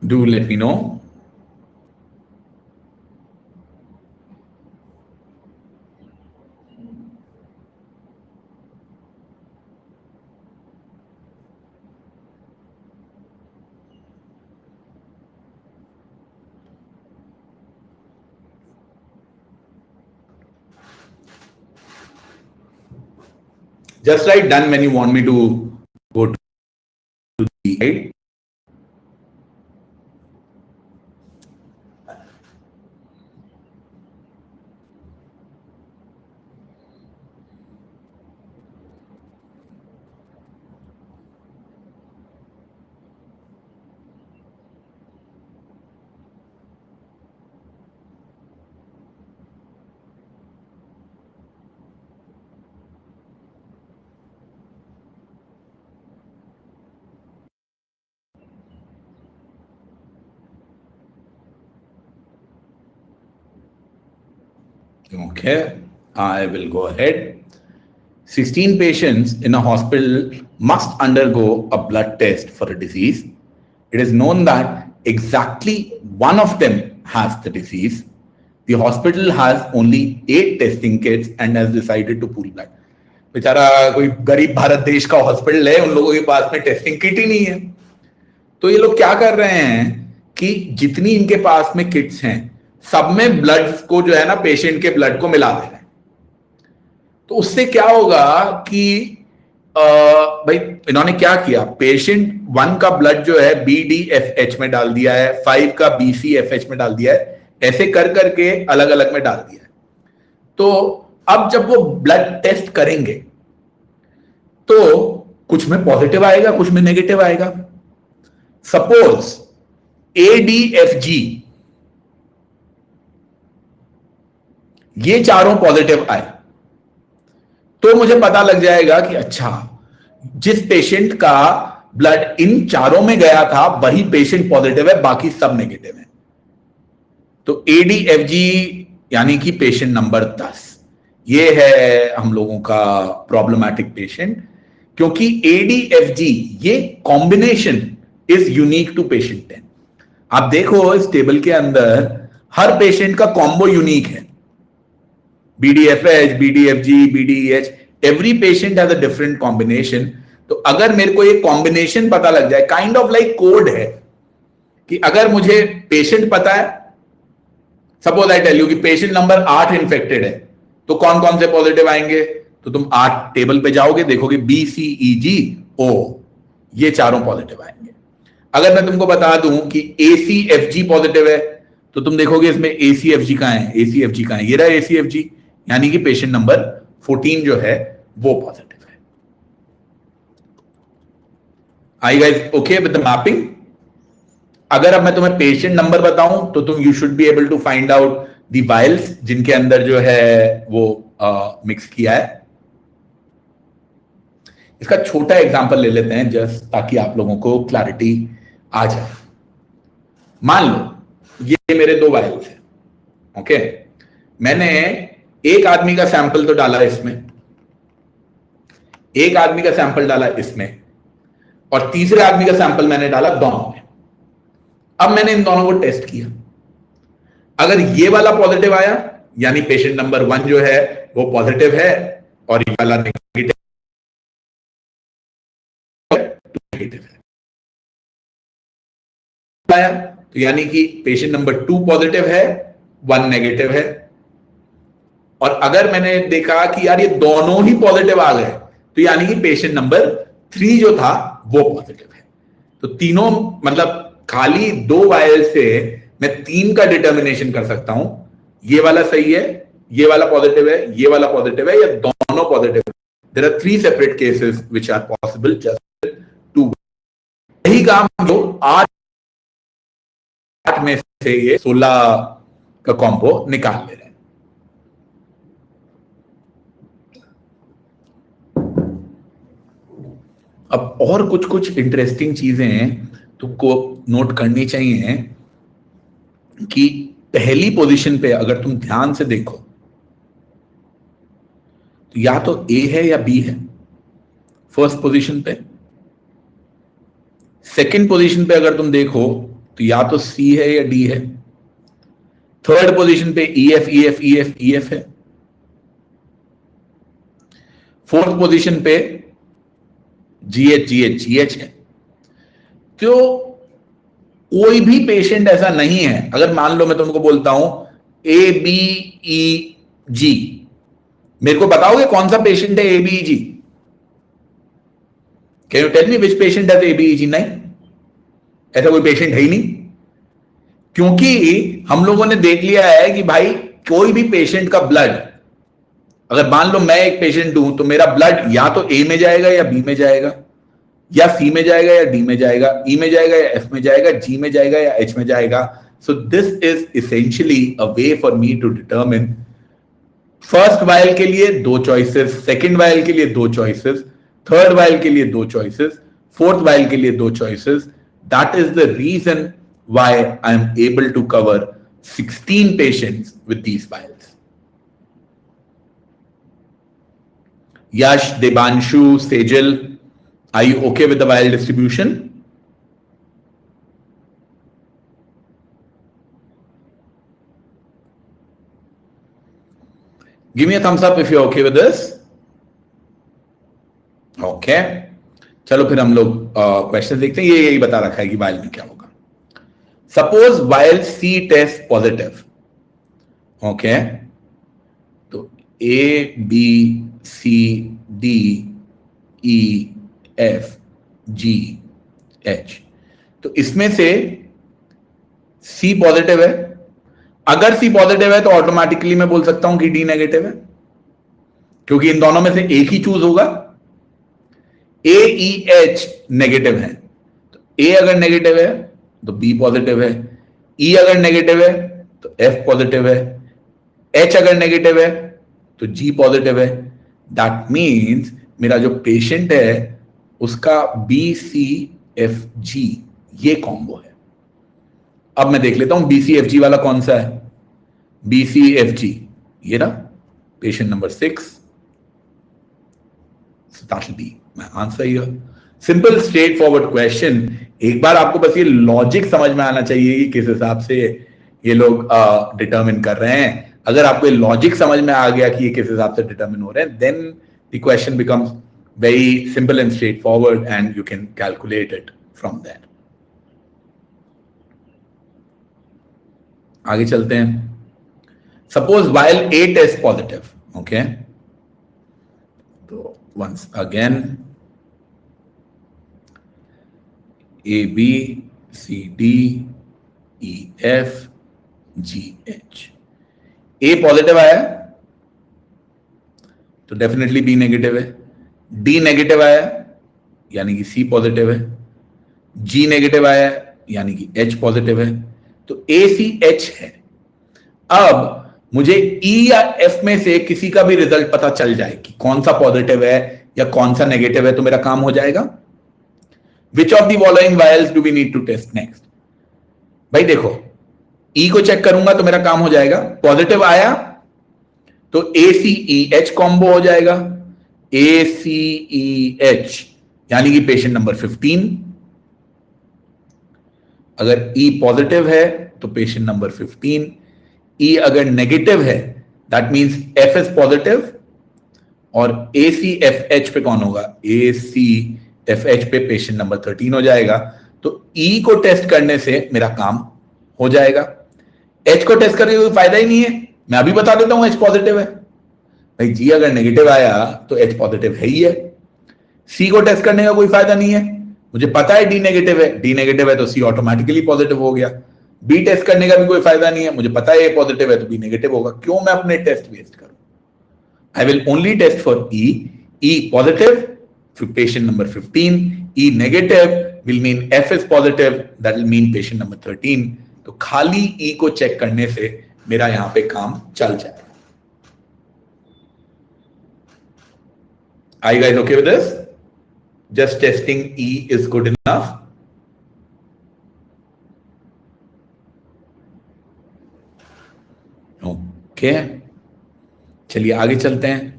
Do let me know. Just write done when you want me to go to the side. Okay, I will go ahead. 16 patients in a hospital must undergo a blood test for a disease. It is known that exactly one of them has the disease. The hospital has only 8 testing kits and has decided to pool blood. बेचारा कोई गरीब भारत देश का hospital है, उन लोगों के पास में टेस्टिंग किट ही नहीं है. तो ये लोग क्या कर रहे हैं कि जितनी इनके पास में किट्स हैं सब में ब्लड को जो है ना, पेशेंट के ब्लड को मिला दे रहे हैं. तो उससे क्या होगा कि भाई इन्होंने क्या किया, पेशेंट 1 का ब्लड जो है BDFH में डाल दिया है, 5 का BCFH में डाल दिया है, ऐसे कर करके अलग अलग में डाल दिया है। तो अब जब वो ब्लड टेस्ट करेंगे तो कुछ में पॉजिटिव आएगा, कुछ में नेगेटिव आएगा। सपोज ADFG ये चारों पॉजिटिव आए तो मुझे पता लग जाएगा कि अच्छा, जिस पेशेंट का ब्लड इन चारों में गया था वही पेशेंट पॉजिटिव है, बाकी सब नेगेटिव है। तो ADFG यानी कि पेशेंट नंबर 10 ये है हम लोगों का प्रॉब्लमैटिक पेशेंट, क्योंकि ADFG ये combination is unique to patient 10। आप देखो इस टेबल के अंदर हर पेशेंट का कॉम्बो यूनिक है, BDFH, BDFG, BDEH, every patient has a different combination. तो अगर मेरे को ये कॉम्बिनेशन पता लग जाए, काइंड ऑफ लाइक कोड है कि अगर मुझे पेशेंट पता है, सपोज आई टेल यू कि पेशेंट नंबर 8 इन्फेक्टेड है, तो कौन कौन से पॉजिटिव आएंगे, तो तुम 8 टेबल पे जाओगे, देखोगे BCEGO ये चारों पॉजिटिव आएंगे। अगर मैं तुमको बता दूं कि ACFG पॉजिटिव है, तो तुम देखोगे इसमें ACFG कहां है, ACFG कहां है, ये रहा ACFG, यानी कि पेशेंट नंबर 14 जो है वो पॉजिटिव है। I guys okay with the mapping? अगर अब मैं तुम्हें पेशेंट नंबर बताऊं तो तुम you should be able to find out the vials जिनके अंदर जो है वो मिक्स किया है। इसका छोटा एग्जांपल ले लेते हैं जस्ट ताकि आप लोगों को क्लैरिटी आ जाए। मान लो ये मेरे 2 वायल्स हैं, ओके। मैंने एक आदमी का सैंपल तो डाला इसमें, एक आदमी का सैंपल डाला इसमें, और तीसरे आदमी का सैंपल मैंने डाला दोनों में। अब मैंने इन दोनों को टेस्ट किया, अगर ये वाला पॉजिटिव आया यानी पेशेंट नंबर 1 जो है वो पॉजिटिव है, और ये वाला नेगेटिव है आया, तो यानी कि पेशेंट नंबर 2 पॉजिटिव है, 1 नेगेटिव है। और अगर मैंने देखा कि यार ये दोनों ही पॉजिटिव आ गए, तो यानी कि पेशेंट नंबर 3 जो था वो पॉजिटिव है। तो तीनों मतलब खाली 2 वायल से मैं 3 का डिटर्मिनेशन कर सकता हूं, ये वाला सही है, ये वाला पॉजिटिव है, ये वाला पॉजिटिव है, या दोनों पॉजिटिव है। There are 3 separate cases which are possible just 2। यही काम जो 8 में से ये 16 का कॉम्बो निकाल ले रहे हैं। अब और कुछ कुछ इंटरेस्टिंग चीजें तुमको नोट करनी चाहिए कि पहली पोजीशन पे अगर तुम ध्यान से देखो तो या तो A है या B है फर्स्ट पोजीशन पे। सेकंड पोजीशन पे अगर तुम देखो तो या तो C है या D है। थर्ड पोजीशन पे EF है। फोर्थ पोजीशन पे GH है। तो कोई भी पेशेंट ऐसा नहीं है, अगर मान लो मैं तुमको बोलता हूं ABEG, मेरे को बताओगे कौन सा पेशेंट है ABEG? Can you tell me which patient has ABEG? नहीं, ऐसा कोई पेशेंट है ही नहीं, क्योंकि हम लोगों ने देख लिया है कि भाई कोई भी पेशेंट का ब्लड, अगर मान लो मैं एक पेशेंट हूं तो मेरा ब्लड या तो A में जाएगा या B में जाएगा, या C में जाएगा या D में जाएगा, E में जाएगा या F में जाएगा, G में जाएगा या H में जाएगा। So this is essentially a way for me to determine first vial के लिए 2 चॉइसेस, सेकंड वायल के लिए 2 चॉइसेस, थर्ड वायल के लिए 2 चॉइसेस, फोर्थ वायल के लिए 2 choices. That is the reason why I am able to cover 16 patients with these vials. Yash, Debanshu, Sejal, are you okay with the vial distribution? Give me a thumbs up if you're okay with this. Okay. चलो फिर हम लोग question देखते हैं। ये यही बता रखा है कि वायल में क्या होगा। Suppose vial C test positive, okay, तो ABCDEFGH, तो इसमें से C पॉजिटिव है, अगर सी पॉजिटिव है तो ऑटोमेटिकली मैं बोल सकता हूं कि डी नेगेटिव है, क्योंकि इन दोनों में से एक ही चूज होगा। ए ई एच नेगेटिव है, तो ए अगर नेगेटिव है तो बी पॉजिटिव है, ई अगर नेगेटिव है तो एफ पॉजिटिव है, एच अगर नेगेटिव है तो जी पॉजिटिव है। दैट मीन्स मेरा जो पेशेंट है उसका बी सी एफ जी ये कॉम्बो है। अब मैं देख लेता हूं बी सी एफ जी वाला कौन सा है। बी सी एफ जी ये ना, patient number 6, that will be my answer here. Simple straight forward question. एक बार आपको बस ये लॉजिक समझ में आना चाहिए कि किस हिसाब से ये लोग डिटरमिन कर रहे हैं। अगर आपको ये लॉजिक समझ में आ गया कि ये किस हिसाब से डिटरमिन हो रहे हैं, then the question becomes very simple and straightforward and you can calculate it from that. आगे चलते हैं। Suppose vial A test positive, okay, तो once again A B C D E F G H, A positive आया तो definitely B negative है, D negative आया यानी कि सी पॉजिटिव है, जी नेगेटिव आया यानी कि एच पॉजिटिव है, तो ए सी एच है। अब मुझे ई या एफ में से किसी का भी रिजल्ट पता चल जाए कि कौन सा पॉजिटिव है या कौन सा नेगेटिव है तो मेरा काम हो जाएगा। Which of the following vials do we need to test next? भाई देखो, ई को चेक करूंगा तो मेरा काम हो जाएगा। पॉजिटिव आया तो ए सी ई एच कॉम्बो हो जाएगा, ए सी ई एच यानी कि पेशेंट नंबर 15। अगर ई पॉजिटिव है तो पेशेंट नंबर 15, ई अगर नेगेटिव है that means F is positive, और ए सी एफ एच पे कौन होगा? ए सी एफ एच पे पेशेंट नंबर 13 हो जाएगा। तो ई को टेस्ट करने से मेरा काम हो जाएगा। एच को टेस्ट करके कोई फायदा ही नहीं है, मैं अभी बता देता हूं एच पॉजिटिव है। भाई जी अगर नेगेटिव आया तो एच पॉजिटिव है ही है। सी को टेस्ट करने का कोई फायदा नहीं है, मुझे पता है डी नेगेटिव है, डी नेगेटिव है तो सी ऑटोमेटिकली पॉजिटिव हो गया। बी टेस्ट करने का भी कोई फायदा नहीं है, मुझे पता है ए पॉजिटिव है तो बी नेगेटिव होगा। क्यों मैं अपने टेस्ट वेस्ट करूं? I will only test for E positive for patient number 15, E negative will mean F is positive, that will mean patient number 13. तो खाली E को चेक करने से मेरा यहां पे काम चल जाएगा। Are you guys okay with this? Just testing E is good enough. Okay, चलिए आगे चलते हैं।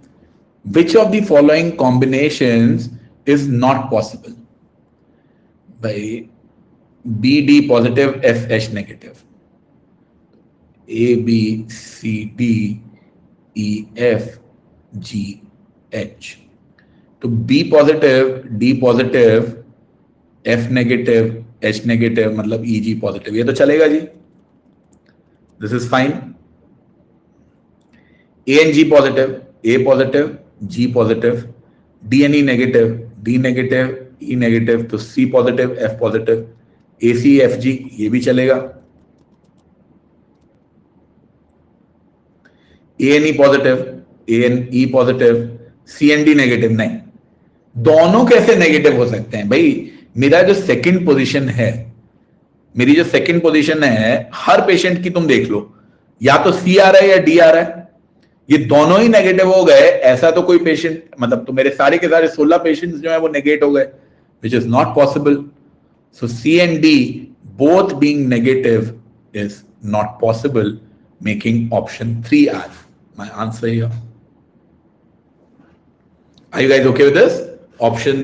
Which of the following combinations is not possible? By BD positive, FH negative. A, B, C, D, E, F, G, H. तो B positive, D positive, F negative, H negative मतलब EG positive, ये तो चलेगा जी। This is fine. A and G positive, A positive, G positive, D N E negative, D negative, E negative, तो C positive, F positive, A C F G ये भी चलेगा। A N E positive, A N E positive, C N D negative नहीं। दोनों कैसे negative हो सकते हैं? भाई मेरा जो सेकंड पोजीशन है, मेरी जो सेकंड पोजीशन है, हर पेशेंट की तुम देख लो, या तो सी आ रहा है या डी आ रहा है, ये दोनों ही नेगेटिव हो गए। ऐसा तो कोई पेशेंट, मतलब तो मेरे सारे के सारे 16 पेशेंट्स जो है वो नेगेट हो गए, which is not possible. So C and D both being negative is not possible, making option 3 as my answer here. Are you guys okay with this? Option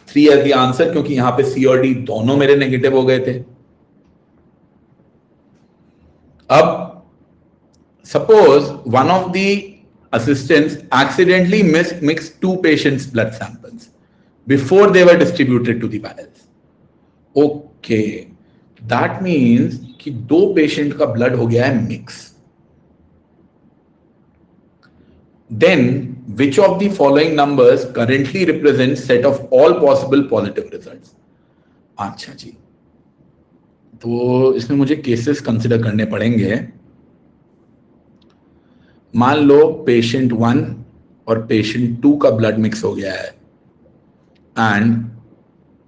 3 as the answer, क्योंकि यहां पे सी और D दोनों मेरे negative हो गए थे। अब suppose one of the assistants accidentally mixed 2 patients' blood samples before they were distributed to the vials. Okay, that means कि 2 पेशेंट का ब्लड हो गया है mix. Then which of the following numbers currently represents set of all possible positive results? अच्छा जी, तो इसमें मुझे cases consider करने पड़ेंगे। मान लो पेशेंट 1 और पेशेंट 2 का ब्लड मिक्स हो गया है एंड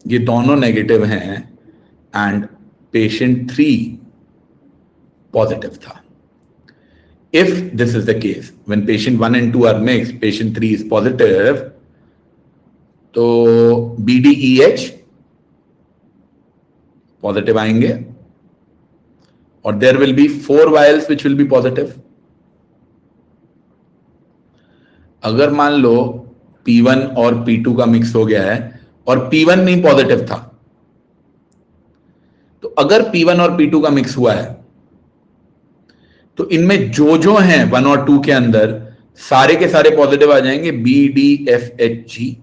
ये दोनों नेगेटिव हैं एंड पेशेंट 3 पॉजिटिव था. If this is the case, when patient 1 and 2 are mixed, patient 3 is positive, तो BDEH पॉजिटिव आएंगे और there will be 4 vials which will be positive. अगर मान लो P1 और P2 का मिक्स हो गया है और P1 नहीं पॉजिटिव था, तो अगर P1 और P2 का मिक्स हुआ है तो इनमें जो हैं 1 और 2 के अंदर सारे के सारे पॉजिटिव आ जाएंगे, BDFHG.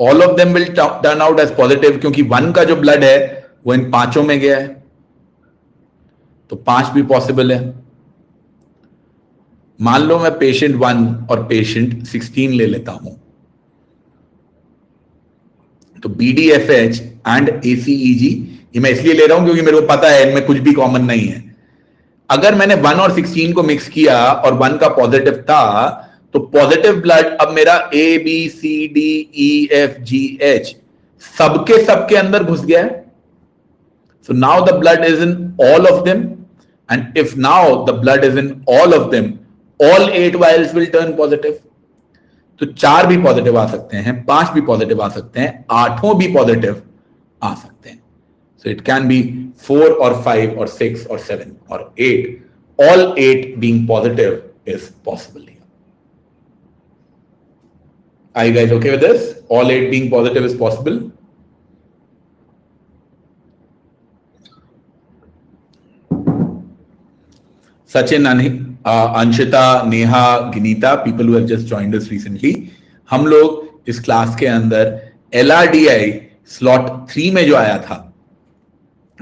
All of them will turn out as positive क्योंकि 1 का जो ब्लड है वो इन पांचों में गया है, तो 5 भी पॉसिबल है. मान लो मैं पेशेंट 1 और पेशेंट 16 ले लेता हूं, तो BDFH एंड ACEG ये मैं इसलिए ले रहा हूं क्योंकि मेरे को पता है इनमें कुछ भी कॉमन नहीं है. अगर मैंने 1 और 16 को मिक्स किया और 1 का पॉजिटिव था, तो पॉजिटिव ब्लड अब मेरा ABCDEFGH सबके अंदर घुस गया है. So now the blood is in all of them, and if now the blood is in all of them, all 8 vials will turn positive. तो 4 भी पॉजिटिव आ सकते हैं, 5 भी पॉजिटिव आ सकते हैं, 8 भी पॉजिटिव आ सकते हैं. So it can be 4 or 5 or 6 or 7 or 8. All 8 being positive is possible here. Are you guys okay with this? All 8 being positive is possible. Sachin, Anshita, Neha, Ginita, people who have just joined us recently, हम लोग इस class के अंदर LRDI slot 3 में जो आया था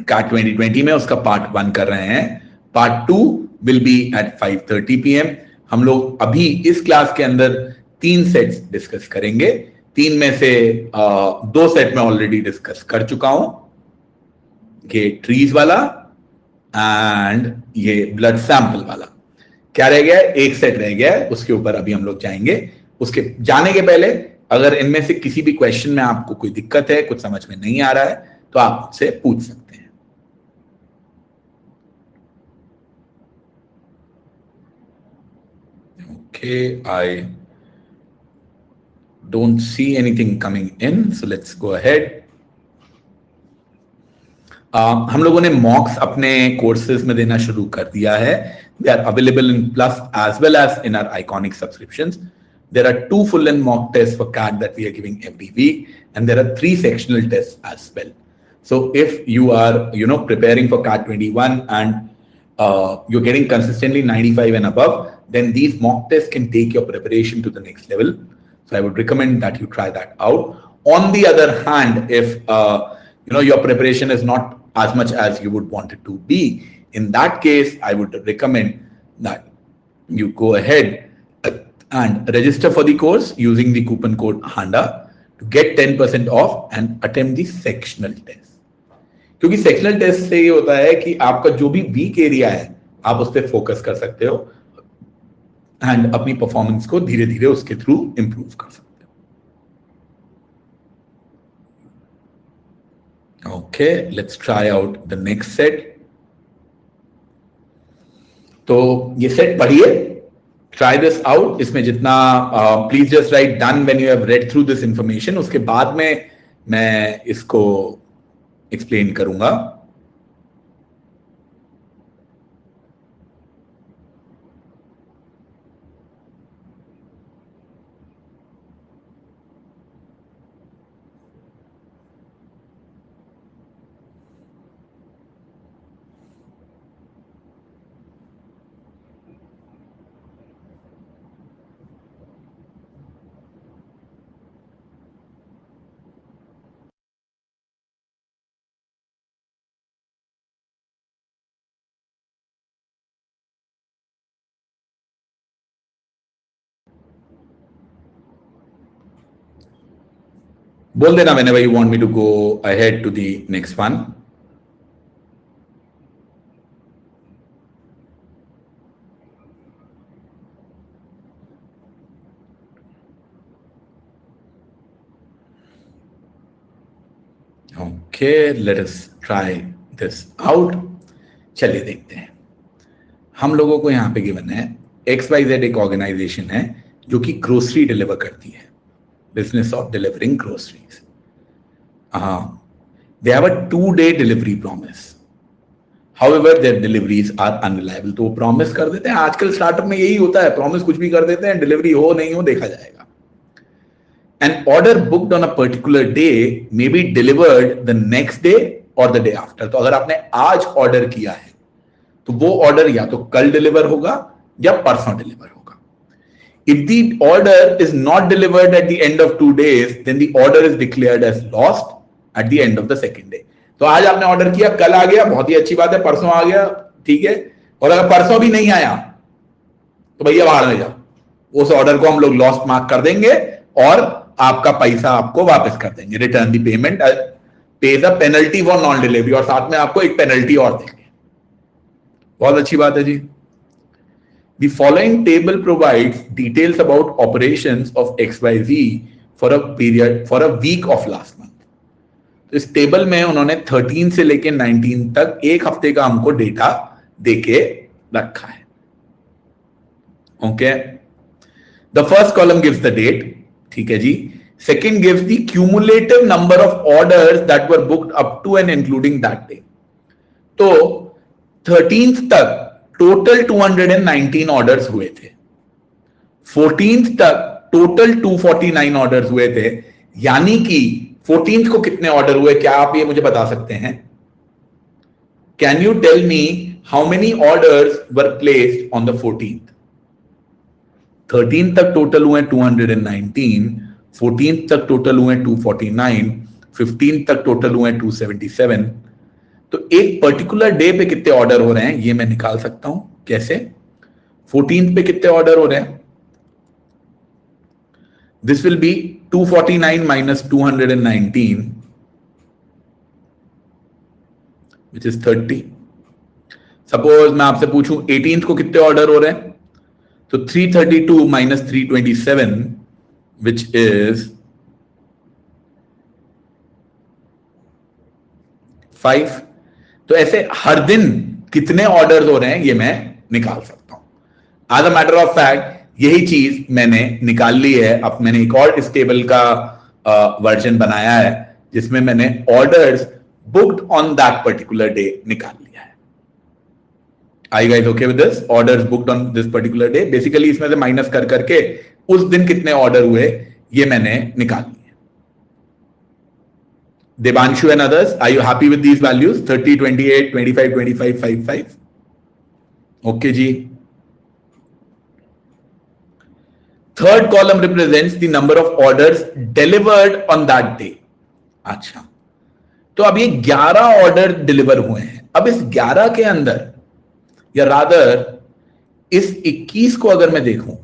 CAT 2020 में, उसका पार्ट 1 कर रहे हैं. Part 2 will be at 5:30 PM. हम लोग अभी इस क्लास के अंदर 3 सेट्स डिस्कस करेंगे. 3 में से 2 सेट में ऑलरेडी डिस्कस कर चुका हूं, ये ट्रीज वाला एंड ये ब्लड सैंपल वाला. क्या रह गया है? एक सेट रह गया है, उसके ऊपर अभी हम लोग जाएंगे. उसके जाने के पहले अगर इनमें से किसी भी क्वेश्चन में आपको कोई दिक्कत है, कुछ समझ में नहीं आ रहा है, तो आप मुझसे पूछ सकते हैं. Okay, I don't see anything coming in, so let's go ahead. हम लोगों ने मॉक्स अपने कोर्सेज में देना शुरू कर दिया है. They are available in Plus as well as in our Iconic subscriptions. There are 2 full and mock tests for CAT that we are giving every week, and there are 3 sectional tests as well. So if you are, preparing for CAT 21 and you're getting consistently 95 and above, then these mock tests can take your preparation to the next level. So I would recommend that you try that out. On the other hand, if your preparation is not as much as you would want it to be, in that case, I would recommend that you go ahead and register for the course using the coupon code HANDA to get 10% off and attempt the sectional test. क्योंकि sectional test से ये होता है कि आपका जो भी week area है आप उस पर फोकस कर सकते हो एंड अपनी परफॉर्मेंस को धीरे धीरे उसके थ्रू इंप्रूव कर सकते हो. Okay, let's try out the next set. तो ये सेट पढ़िए, ट्राई दिस आउट. इसमें जितना please just right done when you have red through this information. उसके बाद में मैं इसको एक्सप्लेन करूंगा. बोल देना whenever you want me to go ahead to the next one. Okay, let us try this out. चलिए देखते हैं। हम लोगों को यहाँ पे गिवन है XYZ एक ऑर्गेनाइजेशन है जो कि ग्रोसरी डिलीवर करती है, business of delivering groceries. They have a 2-day delivery promise, however their deliveries are unreliable. तो वो प्रॉमिस कर देते हैं, आजकल स्टार्टअप में यही होता है, प्रॉमिस कुछ भी कर देते हैं, डिलीवरी हो नहीं हो देखा जाएगा। An order booked on a particular day may be delivered the next day or the day after। तो अगर आपने आज ऑर्डर किया है तो वो ऑर्डर या तो कल डिलीवर होगा या परसों डिलीवर होगा। If the order is not delivered at the end of 2 days, then the order is declared as lost at the end of the second day। तो आज आपने ऑर्डर किया, कल आ गया, बहुत ही अच्छी बात है, परसों आ गया, ठीक है, और अगर परसों भी नहीं आया तो भैया बाहर में जाओ, उस ऑर्डर को हम लोग लॉस्ट मार्क कर देंगे और आपका पैसा आपको वापस कर देंगे। Return the payment page a penalty for non delivery, और साथ में आपको एक पेनल्टी और देंगे। बहुत अच्छी बात है जी। The following table provides details about operations of XYZ for a period for a week of last month। तो इस टेबल में उन्होंने 13 से लेके 19 तक एक हफ्ते का हमको डेटा देके रखा है। Okay, the first column gives the date, ठीक है जी। Second gives the cumulative number of orders that were booked up to and including that day. तो 13th तक टोटल 219 ऑर्डर्स हुए थे, 14th तक टोटल 249 ऑर्डर्स हुए थे। यानी कि 14th को कितने ऑर्डर हुए, क्या आप ये मुझे बता सकते हैं? Can you tell me how many orders were placed on the 14th? 13th तक टोटल हुए 219, 14th तक टोटल हुए 249, 15th तक टोटल हुए 277। तो एक पर्टिकुलर डे पे कितने ऑर्डर हो रहे हैं ये मैं निकाल सकता हूं। कैसे? 14th पे कितने ऑर्डर हो रहे हैं? This will be 249 minus 219 which is 30। Suppose मैं आपसे पूछूं 18th को कितने ऑर्डर हो रहे हैं, तो 332 माइनस 327 विच इज 5। तो ऐसे हर दिन कितने ऑर्डर्स हो रहे हैं ये मैं निकाल सकता हूं। As a matter of fact यही चीज मैंने निकाल ली है। अब मैंने एक और इस टेबल का वर्जन बनाया है जिसमें मैंने orders booked on that particular day निकाल लिया है। Are you guys okay with this? Orders booked on this particular day। Basically इसमें से माइनस कर करके उस दिन कितने ऑर्डर हुए ये मैंने निकाल लिए। Devanshu and others, are you happy with these values? 30, 28, 25, 25, 55। Okay जी। Third column represents the number of orders delivered on that day. अच्छा, तो अब ये 11 ऑर्डर डिलीवर हुए हैं। अब इस 11 के अंदर, या रादर इस 21 को अगर मैं देखूं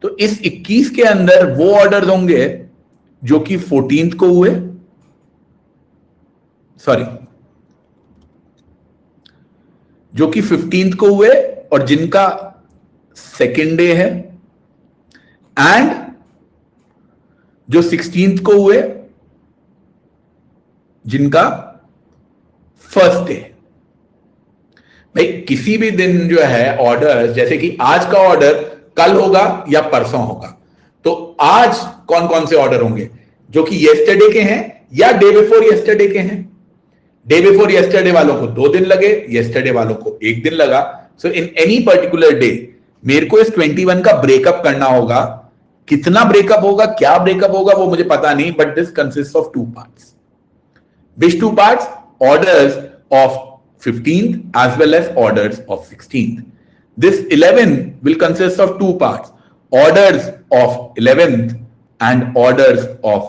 तो इस 21 के अंदर वो ऑर्डर्स होंगे जो कि 14th को हुए, सॉरी जो कि 15th को हुए और जिनका सेकेंड डे है, एंड जो 16th को हुए जिनका फर्स्ट डे। भाई किसी भी दिन जो है ऑर्डर, जैसे कि आज का ऑर्डर कल होगा या परसों होगा, तो आज कौन कौन से ऑर्डर होंगे जो कि येस्टरडे के हैं या डे बिफोर येस्टरडे के हैं। डे बिफोर येस्टरडे वालों को 2 दिन लगे, येस्टरडे वालों को 1 दिन लगा। सो इन एनी पर्टिकुलर डे मेरे को इस 21 का ब्रेकअप करना होगा। कितना ब्रेकअप होगा, क्या ब्रेकअप होगा वो मुझे पता नहीं, but this consist of 2 parts. Which 2 parts? Orders of 15th as well as orders of 16th। This 11 will consist of 2 parts, orders of 11th and orders of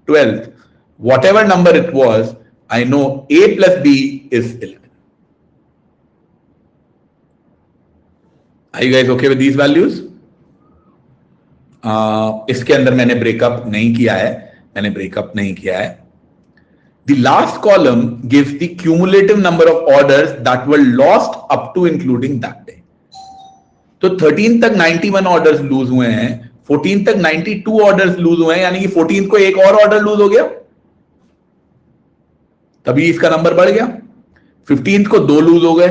12th। Whatever number it was, I know A plus B is 11। Are you guys okay with these values? इसके अंदर मैंने breakup नहीं किया है, The last column gives the cumulative number of orders that were lost up to including that day। तो 13 तक 91 orders loose हुए हैं, 14 तक 92 ऑर्डर्स लूज हुए हैं, यानी कि 14 को एक और ऑर्डर लूज हो गया। तभी इसका नंबर बढ़ गया। 15th को 2 लूज हो गए,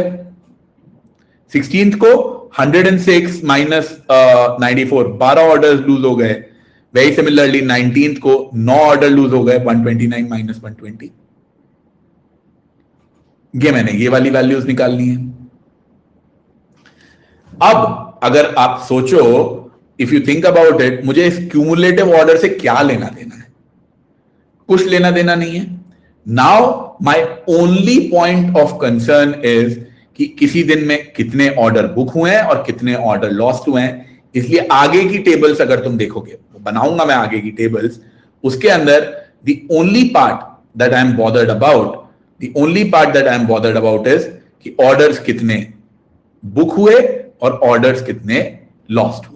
16th को 106 माइनस 94, 12 ऑर्डर्स लूज हो गए। वेरी सिमिलरली 19th को 9 ऑर्डर लूज हो गए, 129 माइनस 120। ये मैंने ये वाली वैल्यूज निकालनी है। अब अगर आप सोचो, if you think about it, मुझे इस क्यूमुलेटिव ऑर्डर से क्या लेना देना है? कुछ लेना देना नहीं है। Now my only point of concern is कि किसी दिन में कितने ऑर्डर बुक हुए हैं और कितने ऑर्डर लॉस्ट हुए हैं। इसलिए आगे की टेबल्स अगर तुम देखोगे, बनाऊंगा मैं आगे की टेबल्स, उसके अंदर the only part that I am bothered about, the only part that I am bothered about is कि ऑर्डर्स कितने बुक हुए और ऑर्डर्स कितने लॉस्ट हुए।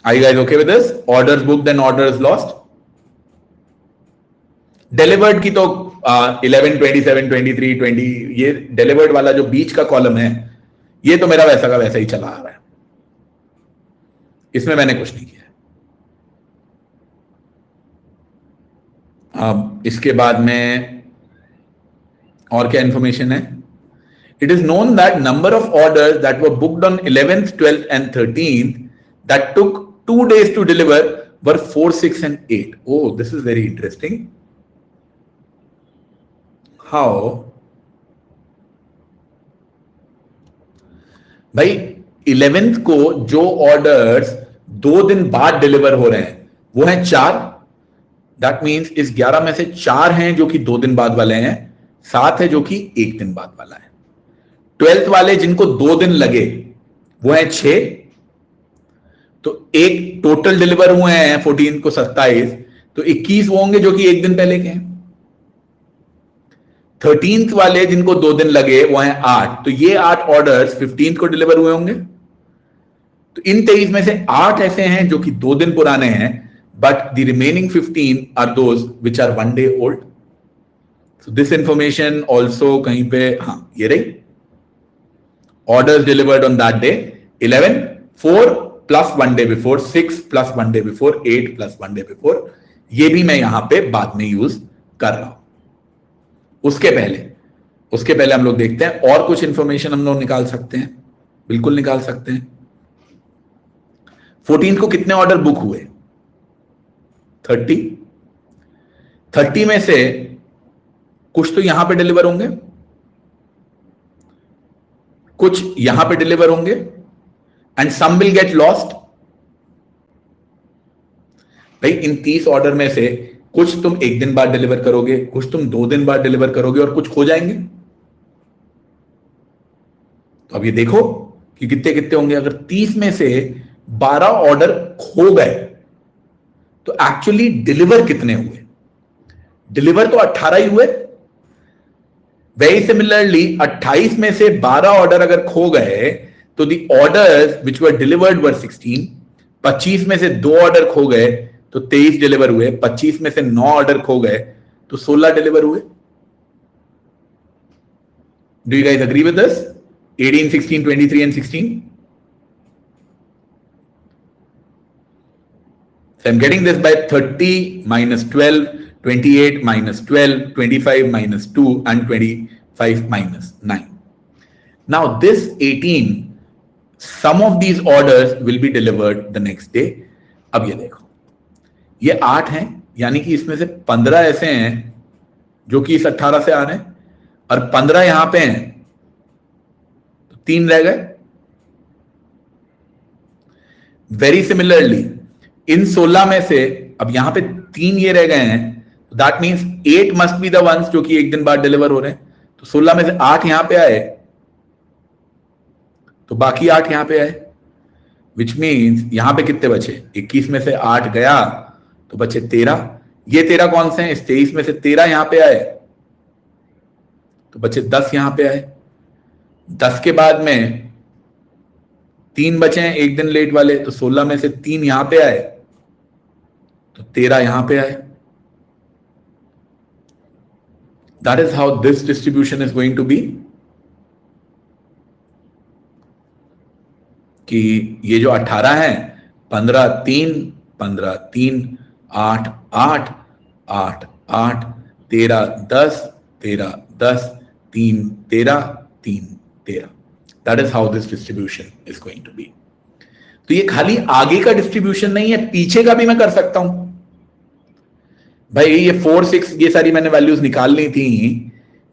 Are you guys okay with this? Orders booked and orders lost. Delivered की तो 11, 27, 23, 20, ये delivered वाला जो बीच का कॉलम है, ये तो मेरा वैसा का वैसा ही चला आ रहा है, इसमें मैंने कुछ नहीं किया। अब इसके बाद में और क्या इंफॉर्मेशन है? It is known that number of orders that were booked on 11th, 12th and 13th that took 2 days to deliver were 4, 6 and 8. Oh, this is very interesting. How? भाई 11th को जो ऑर्डर्स 2 दिन बाद deliver हो रहे हैं वो है 4। दैट मीन्स इस 11 में से 4 हैं जो कि 2 दिन बाद वाले हैं, 7 है जो कि 1 दिन बाद वाला है। 12th वाले जिनको 2 दिन लगे वो है 6, तो एक टोटल डिलीवर हुए हैं 14 को 27, तो 21 वो होंगे जो कि 1 दिन पहले के हैं। 13th वाले जिनको 2 दिन लगे वो हैं 8, तो ये 8 ऑर्डर्स 15th को डिलीवर हुए होंगे। तो इन 23 में से 8 ऐसे हैं जो कि 2 दिन पुराने हैं, but the remaining 15 are those which are 1 day old. So this information also कहीं पे, हाँ ये रही, orders delivered on that day 11, 4 plus 1 day before, 6 plus 1 day before, 8 plus 1 day before। ये भी मैं यहां पे बाद में यूज कर रहा हूं। उसके पहले हम लोग देखते हैं और कुछ इंफॉर्मेशन हम लोग निकाल सकते हैं, बिल्कुल निकाल सकते हैं। 14 को कितने ऑर्डर बुक हुए? 30 में से कुछ तो यहां पे डिलीवर होंगे, कुछ यहां पे डिलीवर होंगे, and some will get lost. भाई इन 30 ऑर्डर में से कुछ तुम 1 दिन बाद डिलीवर करोगे, कुछ तुम 2 दिन बाद डिलीवर करोगे और कुछ खो जाएंगे। तो अब ये देखो कि कितने कितने होंगे। अगर 30 में से 12 ऑर्डर खो गए तो एक्चुअली डिलीवर कितने हुए? डिलीवर तो 18 ही हुए। वेरी सिमिलरली 28 में से 12 ऑर्डर अगर खो गए तो दी ऑर्डर्स विच वर डिलीवर्ड वर 16। 25 में से 2 ऑर्डर खो गए तो 23 डिलीवर हुए। 25 में से 9 ऑर्डर खो गए तो 16 डिलीवर हुए। Do you guys agree with this? 18, 16, 23 and 16. So I'm getting this by 30 minus 12, 28 minus 12, 25 minus 2 and 25 minus 9. Now this 18, some of these orders will be delivered the next day. अब ये देखो, ये 8 हैं, यानी कि इसमें से 15 ऐसे हैं जो कि इस 18 से आ रहे हैं और 15 यहां पे हैं, तो 3 रह गए। वेरी सिमिलरली इन 16 में से अब यहां पे 3 ये रह गए हैं, that means 8 must be the ones जो कि 1 दिन बाद डिलीवर हो रहे हैं। तो 16 में से 8 यहां पे आए तो बाकी 8 यहां पे आए, विच मीन्स यहां पे कितने बचे? 21 में से 8 गया तो बचे 13। ये 13 कौन से हैं? इस 23 में से 13 यहां पे आए तो बचे 10 यहां पे आए। 10 के बाद में 3 बचे हैं 1 दिन लेट वाले, तो 16 में से 3 यहां पे आए तो 13 यहां पे आए। That is how this distribution is going to be. कि ये जो 18 है, 15, 3, 15, 3, 8, 8, 8 8 13 10 13 10 3 13 3 13. That is how this distribution is going to be. तो ये खाली आगे का डिस्ट्रीब्यूशन नहीं है, पीछे का भी मैं कर सकता हूं भाई। ये 4 6 ये सारी मैंने वैल्यूज निकालनी थी।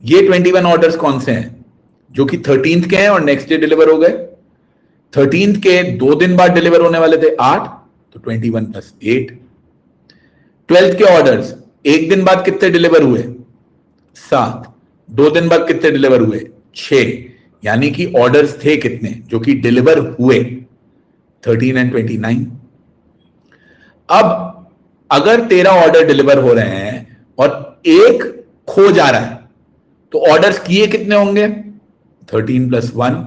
ये 21 ऑर्डर्स कौन से हैं जो कि 13th के हैं और नेक्स्ट डे डिलीवर हो गए। 13th के 2 दिन बाद डिलीवर होने वाले थे 8, तो 21 प्लस 8। 12th के ऑर्डर्स 1 दिन बाद कितने डिलीवर हुए 7, 2 दिन बाद कितने डिलीवर हुए 6, यानी कि ऑर्डर्स थे कितने जो कि डिलीवर हुए 13 एंड 29। अब अगर 13 ऑर्डर डिलीवर हो रहे हैं और एक खो जा रहा है तो ऑर्डर्स किए कितने होंगे 13 प्लस 1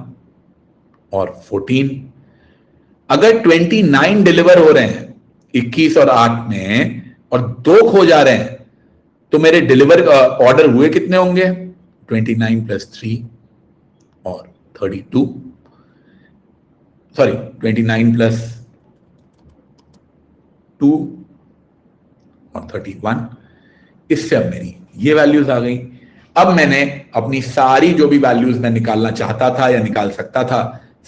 और 14। अगर 29 डिलीवर हो रहे हैं 21 और 8 में और 2 खो जा रहे हैं तो मेरे डिलीवर ऑर्डर हुए कितने होंगे 29 प्लस 3 और 32, सॉरी 29 प्लस 2 और 31। इससे अब मेरी ये वैल्यूज आ गई। अब मैंने अपनी सारी जो भी वैल्यूज मैं निकालना चाहता था या निकाल सकता था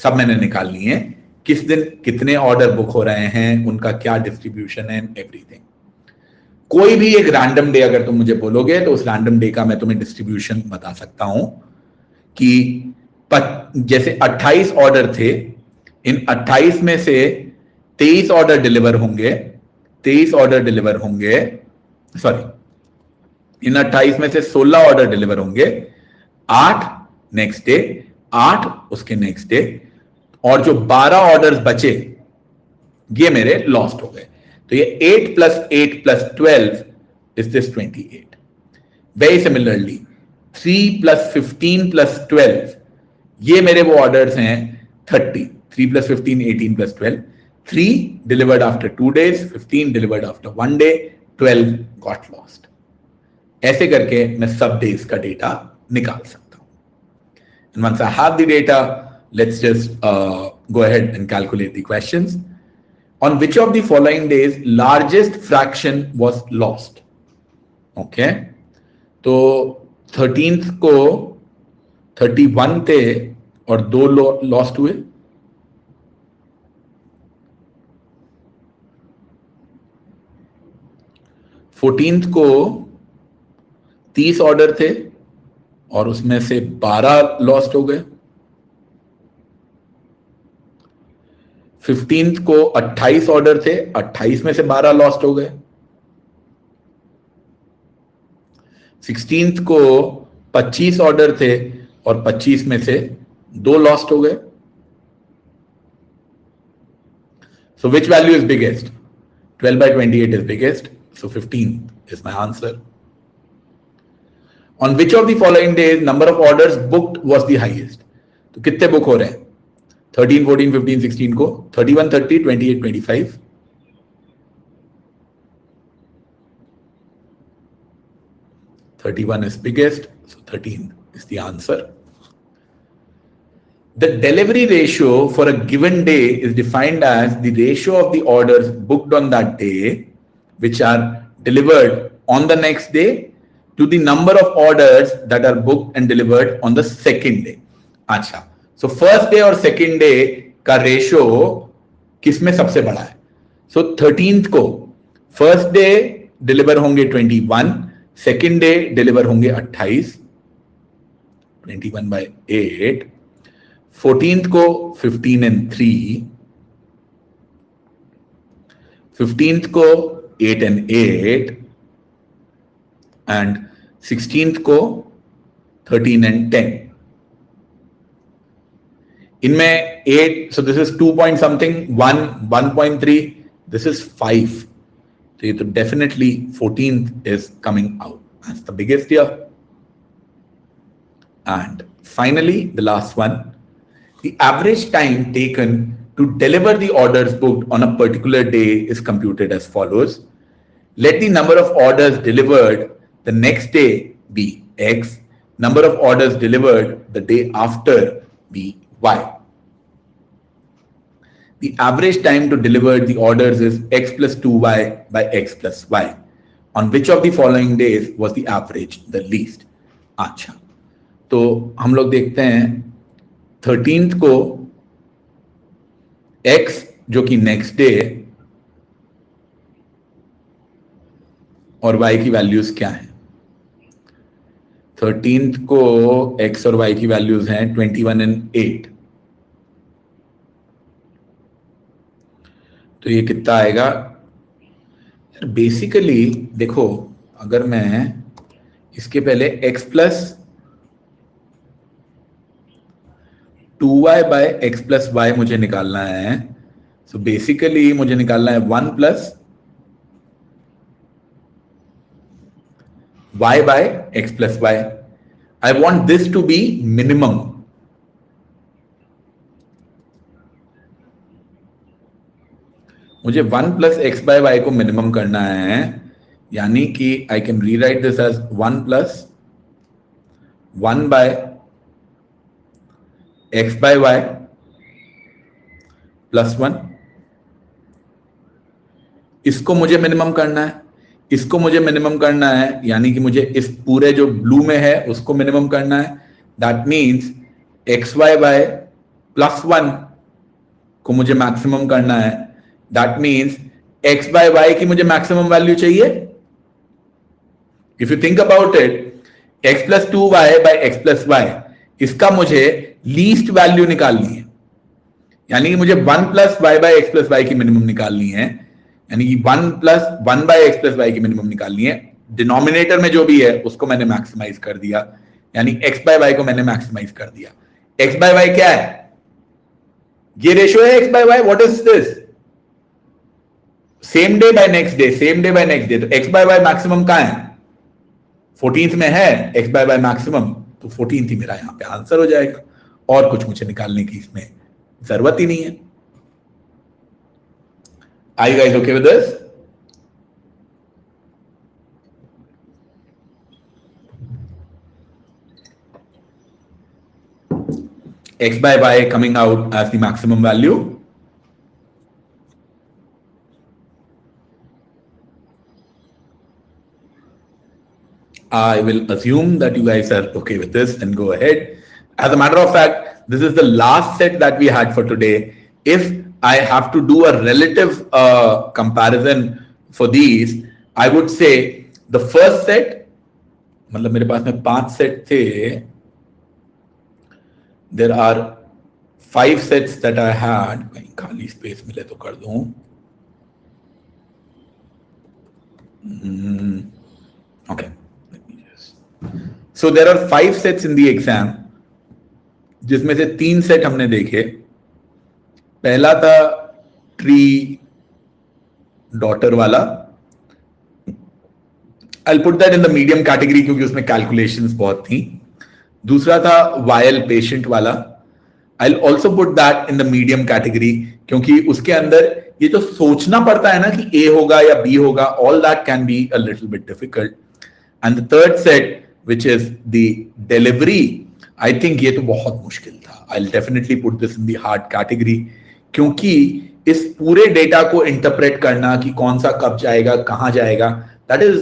सब मैंने निकाल ली है। किस दिन कितने ऑर्डर बुक हो रहे हैं, उनका क्या डिस्ट्रीब्यूशन है, एवरीथिंग। कोई भी एक रैंडम डे अगर तुम मुझे बोलोगे तो उस रैंडम डे का मैं तुम्हें डिस्ट्रीब्यूशन बता सकता हूं कि जैसे 28 ऑर्डर थे, इन 28 में से 23 ऑर्डर डिलीवर होंगे, 23 ऑर्डर डिलीवर होंगे, सॉरी इन 28 में से 16 ऑर्डर डिलीवर होंगे, 8 नेक्स्ट डे, 8 उसके नेक्स्ट डे, और जो 12 ऑर्डर्स बचे ये मेरे लॉस्ट हो गए। तो ये 8 plus 8 plus 12 is this 28। Very similarly 3 plus 15 plus 12 ये मेरे वो ऑर्डर्स हैं 30। 3 plus 15 18 plus 12, 3 delivered after 2 days, 15 delivered after 1 day, 12 got lost। ऐसे करके मैं सब डेज का डेटा निकाल सकता हूं। And once I have the data, let's just go ahead and calculate the questions. On which of the following days largest fraction was lost? Okay, तो 13th को 31 थे और 2 लॉस्ट हुए। फोर्टीन्थ को 30 ऑर्डर थे और उसमें से 12 लॉस्ट हो गए। 15th को 28 ऑर्डर थे, 28 में से 12 लॉस्ट हो गए। 16th को 25 ऑर्डर थे और 25 में से 2 लॉस्ट हो गए। So which value is biggest? 12 by 28 is biggest. So 15 is my answer. On which of the following days number of orders booked was the highest? तो कितने बुक हो रहे हैं 13, 14, 15, 16 को 31, 30, 28, 25। (31) is biggest, so 13 is the answer. The delivery ratio for a given day is defined as the ratio of the orders booked on that day which are delivered on the next day to the number of orders that are booked and delivered on the second day. अच्छा, so first day और second day का ratio किसमें सबसे बड़ा है? So 13th को first day deliver होंगे 21, second day deliver होंगे 28, 21 by 8, 14th को 15 and 3, 15th को 8 and 8, and 16th को 13 and 10. इनमें 8, so this is 2 point something, 1, 1.3, this is 5. So तो definitely 14th is coming out as the biggest here. And finally, the last one, the average time taken to deliver the orders booked on a particular day is computed as follows. Let the number of orders delivered the next day be X, number of orders delivered the day after be Y. The average time to deliver the orders is X plus 2Y by X plus Y. On which of the following days was the average the least. अच्छा, तो हम लोग देखते हैं 13th को x जो कि next day और y की वैल्यूज क्या है। 13th को x और y की वैल्यूज हैं 21 एंड 8। तो ये कितना आएगा बेसिकली। देखो, अगर मैं इसके पहले x plus 2y by x plus y मुझे निकालना है। सो बेसिकली मुझे निकालना है 1 plus y by x plus y. I want this to be minimum. मुझे 1 प्लस एक्स बाय वाई को मिनिमम करना है, यानी कि I can rewrite this as 1 plus 1 by x by y plus 1। इसको मुझे मिनिमम करना है, इसको मुझे मिनिमम करना है, यानी कि मुझे इस पूरे जो ब्लू में है उसको मिनिमम करना है। That means x y by plus 1 को मुझे मैक्सिमम करना है। That means x by y की मुझे मैक्सिमम वैल्यू चाहिए। If you think about it, x plus 2y by x plus y, इसका मुझे लीस्ट वैल्यू निकालनी है, यानी कि मुझे 1 plus y by x plus y की मिनिमम निकालनी है, यानी कि 1 plus 1 by x plus y की मिनिमम निकालनी है। डिनोमिनेटर में जो भी है उसको मैंने मैक्सिमाइज कर दिया, यानी एक्स बाय वाई को मैंने मैक्सिमाइज कर दिया। एक्स बाय वाई क्या है? ये रेशियो है x by y. What is this? Same day by next day, same day by next day. तो एक्स बाय वाई मैक्सिमम कहां है? 14th में है एक्स बाय वाई मैक्सिमम, तो 14th ही मेरा यहां पे आंसर हो जाएगा, और कुछ मुझे निकालने की इसमें जरूरत ही नहीं है। Are you guys okay with this? X by y coming out as the maximum value. I will assume that you guys are okay with this and go ahead. As a matter of fact, this is the last set that we had for today. If I have to do a relative comparison for these, I would say the first set, मतलब मेरे पास में 5 set थे, there are 5 sets that I had. कहीं खाली space मिले तो कर दूं। Okay. So there are 5 sets in the exam, जिसमें से 3 सेट हमने देखे। पहला था ट्री डॉटर वाला, I'll put that in the medium category क्योंकि उसमें कैलकुलेशंस बहुत थी। दूसरा था वायल पेशेंट वाला, I'll also put that in the medium category क्योंकि उसके अंदर ये जो सोचना पड़ता है ना कि A होगा या B होगा, all that can be a little bit difficult. And the third set, which is the delivery, I think ये तो बहुत मुश्किल था। I'll definitely put this in the hard category क्योंकि इस पूरे डेटा को इंटरप्रेट करना कि कौन सा कब जाएगा, कहां जाएगा, that is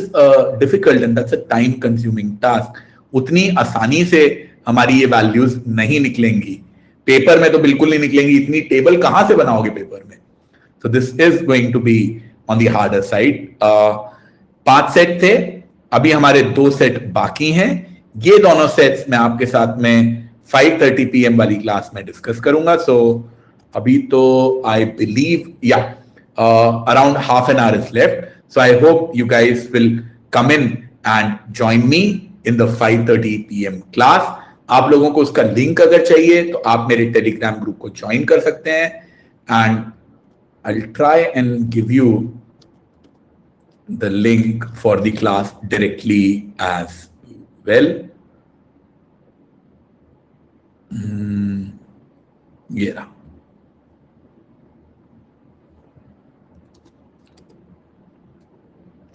difficult and that's a time consuming task. उतनी आसानी से हमारी ये वैल्यूज नहीं निकलेंगी, पेपर में तो बिल्कुल नहीं निकलेंगी। इतनी टेबल कहां से बनाओगे पेपर में? So this is going to be on the harder side. 5 set थे, अभी हमारे 2 सेट बाकी हैं। ये दोनों सेट्स मैं आपके साथ में 5:30 PM वाली क्लास में डिस्कस करूंगा। सो अभी तो I believe around half an hour is left. So I hope you guys will come in and join me in the 5:30 PM class. आप लोगों को उसका लिंक अगर चाहिए तो आप मेरे टेलीग्राम ग्रुप को ज्वाइन कर सकते हैं, and I'll try and give you the link for the class directly as well. ये रहा।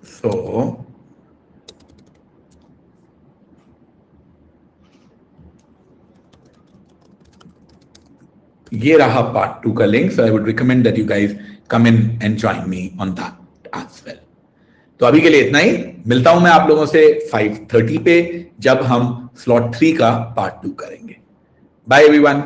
So ये रहा part 2 का link. So I would recommend that you guys come in and join me on that as well. तो अभी के लिए इतना ही, मिलता हूं मैं आप लोगों से 5:30 पे जब हम स्लॉट 3 का पार्ट 2 करेंगे। Bye everyone.